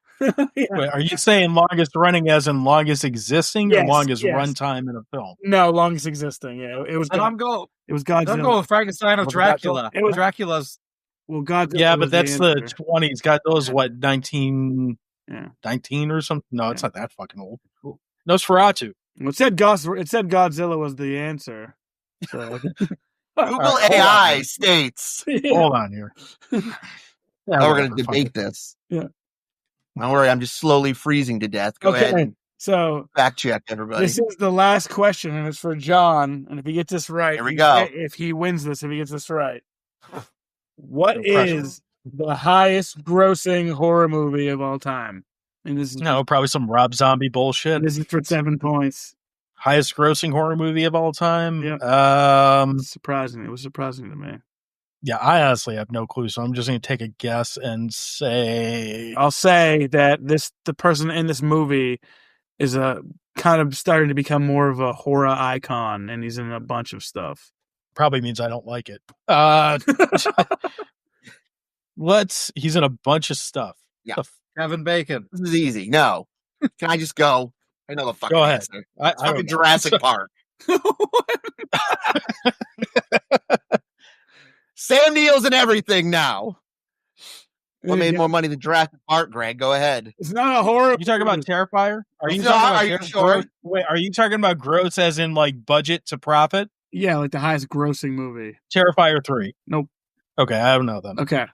Yeah. Wait, are you saying longest running as in longest existing or longest yes. runtime in a film? No, longest existing. Yeah, it was. And It was Godzilla. I'm going with Frankenstein of Dracula. It was Dracula's. Well, Godzilla. Yeah, but that's the answer. 20s. Got those 19 or something? No, it's Yeah. not that fucking old. Nosferatu. Well, it said Godzilla was the answer. So. Google AI states. Hold on here. Now we're going to debate this. Yeah. Don't worry, I'm just slowly freezing to death. Go ahead. And So fact check, everybody. this is the last question, and it's for John. And if he gets this right, Here we go. If he wins this, if he gets this right, what is the highest grossing horror movie of all time? And this is probably some Rob Zombie bullshit. This is for 7 points. Highest grossing horror movie of all time. Yeah. Surprising. It was surprising to me. Yeah, I honestly have no clue, so I'm just going to take a guess and say I'll say that the person in this movie is a kind of starting to become more of a horror icon, and he's in a bunch of stuff. Probably means I don't like it. He's in a bunch of stuff. Yeah. Kevin Bacon. This is easy. No. Can I just go? I know the fucking Go ahead. answer. I It's fucking don't know. Jurassic Park. Sam Neill's in everything now. What made more money than Jurassic Park, Greg? Go ahead. It's not a horror. You talking about Terrifier? Are you No, talking about are you sure? gross? Wait, are you talking about gross as in like budget to profit? Yeah, like the highest grossing movie. Terrifier 3. Nope. Okay, I don't know then. Okay.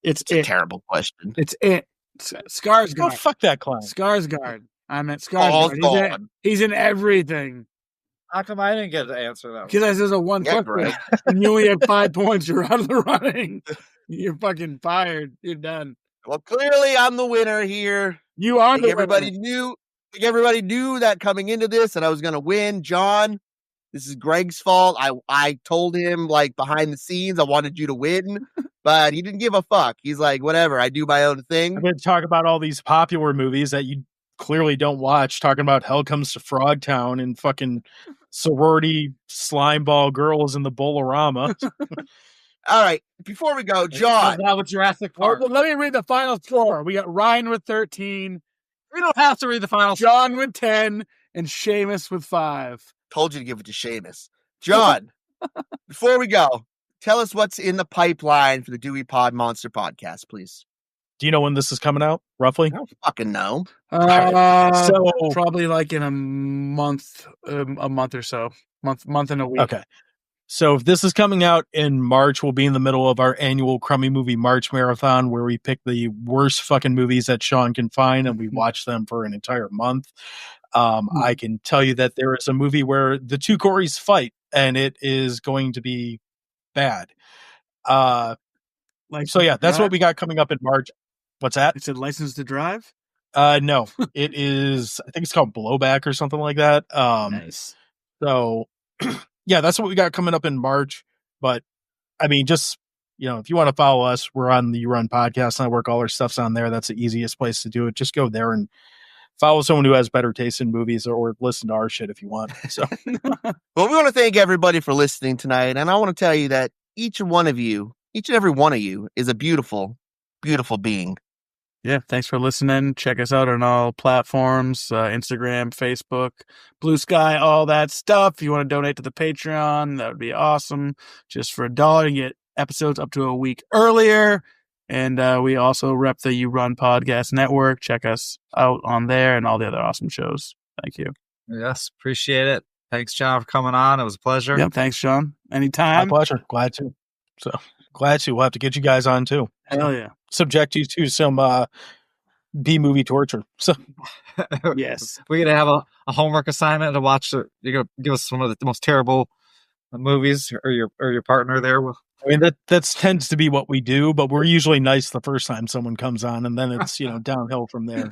It's a terrible question. It's Skarsgård. Oh, fuck that clown. Skarsgård. I meant Oh, Skarsgård. He's in everything. How come I didn't get to answer that? Because there's a one question, and you only have 5 points. You're out of the running. You're fucking fired. You're done. Well, clearly I'm the winner here. You are the everybody winner. knew. Everybody knew that coming into this that I was going to win. John, this is Greg's fault. I told him like behind the scenes I wanted you to win, but he didn't give a fuck. He's like, whatever. I do my own thing. I'm going to talk about all these popular movies that you clearly don't watch. Talking about Hell Comes to Frogtown and fucking sorority slime ball girls in the Bolorama. All right. Before we go, John. That with Jurassic Park. Let me read the final score. We got Ryan with 13. We don't have to read the final score. John with 10, and Seamus with 5. Told you to give it to Seamus. John, before we go, tell us what's in the pipeline for the Dewey Podmonster podcast, please. Do you know when this is coming out, roughly? I don't fucking know. So probably like in a month or so. Month and a week. Okay. So if this is coming out in March, we'll be in the middle of our annual Crummy Movie March Marathon, where we pick the worst fucking movies that Sean can find, and we watch them for an entire month. I can tell you that there is a movie where the two Corys fight, and it is going to be bad. So yeah, that's what we got coming up in March. What's that? Is it License to Drive? No, it is. I think it's called Blowback or something like that. Nice. So yeah, that's what we got coming up in March. But I mean, just, if you want to follow us, we're on the You Run Podcast Network. All our stuff's on there. That's the easiest place to do it. Just go there and follow someone who has better taste in movies, or listen to our shit if you want. So, well, we want to thank everybody for listening tonight. And I want to tell you that each and every one of you is a beautiful, beautiful being. Yeah, thanks for listening. Check us out on all platforms, Instagram, Facebook, Blue Sky, all that stuff. If you want to donate to the Patreon, that would be awesome. Just for $1, you get episodes up to a week earlier. And we also rep the You Run Podcast Network. Check us out on there and all the other awesome shows. Thank you. Yes, appreciate it. Thanks, John, for coming on. It was a pleasure. Yep, thanks, Sean. Anytime. my pleasure. Glad to. So glad to. We'll have to get you guys on too. Hell yeah. Subject you to some B-movie torture. So yes, we're gonna have a homework assignment to watch. You're gonna give us some of the most terrible movies, or your partner there. I mean, that tends to be what we do, but we're usually nice the first time someone comes on, and then it's downhill from there.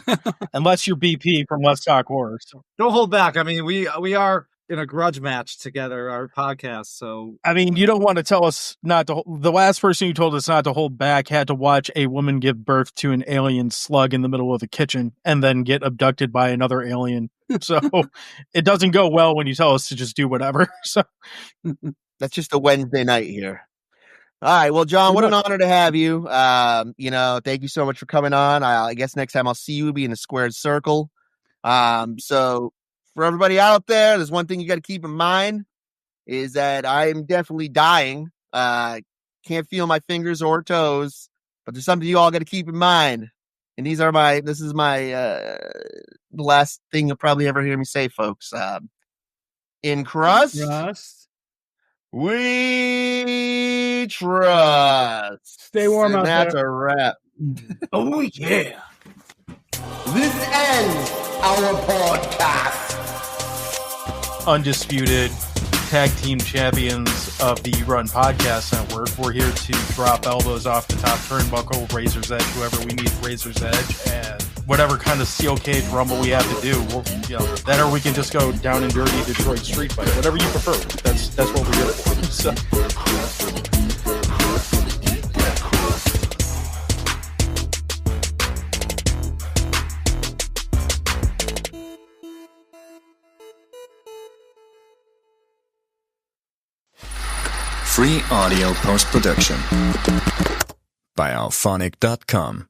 Unless you're BP from Let's Talk Horror. So. Don't hold back. I mean, we are in a grudge match together, our podcast. So I mean, you don't want to tell us not to. The last person who told us not to hold back had to watch a woman give birth to an alien slug in the middle of the kitchen and then get abducted by another alien. So it doesn't go well when you tell us to just do whatever. So that's just a Wednesday night here. All right. Well, John, what an honor to have you. Thank you so much for coming on. I guess next time I'll see you, be in a squared circle. So for everybody out there, there's one thing you got to keep in mind is that I'm definitely dying. Can't feel my fingers or toes, but there's something you all got to keep in mind. And this is the last thing you'll probably ever hear me say, folks. In Crust. We trust. Stay warm out there. That's a wrap. Oh, yeah. This ends our podcast. Undisputed tag team champions of the Run Podcast Network. We're here to drop elbows off the top turnbuckle, Razor's Edge, whoever we need, Razor's Edge, and whatever kind of steel cage rumble we have to do. That or we can just go down and dirty Detroit street fight, whatever you prefer. That's what we're here for. So. Free audio post-production by alphonic.com.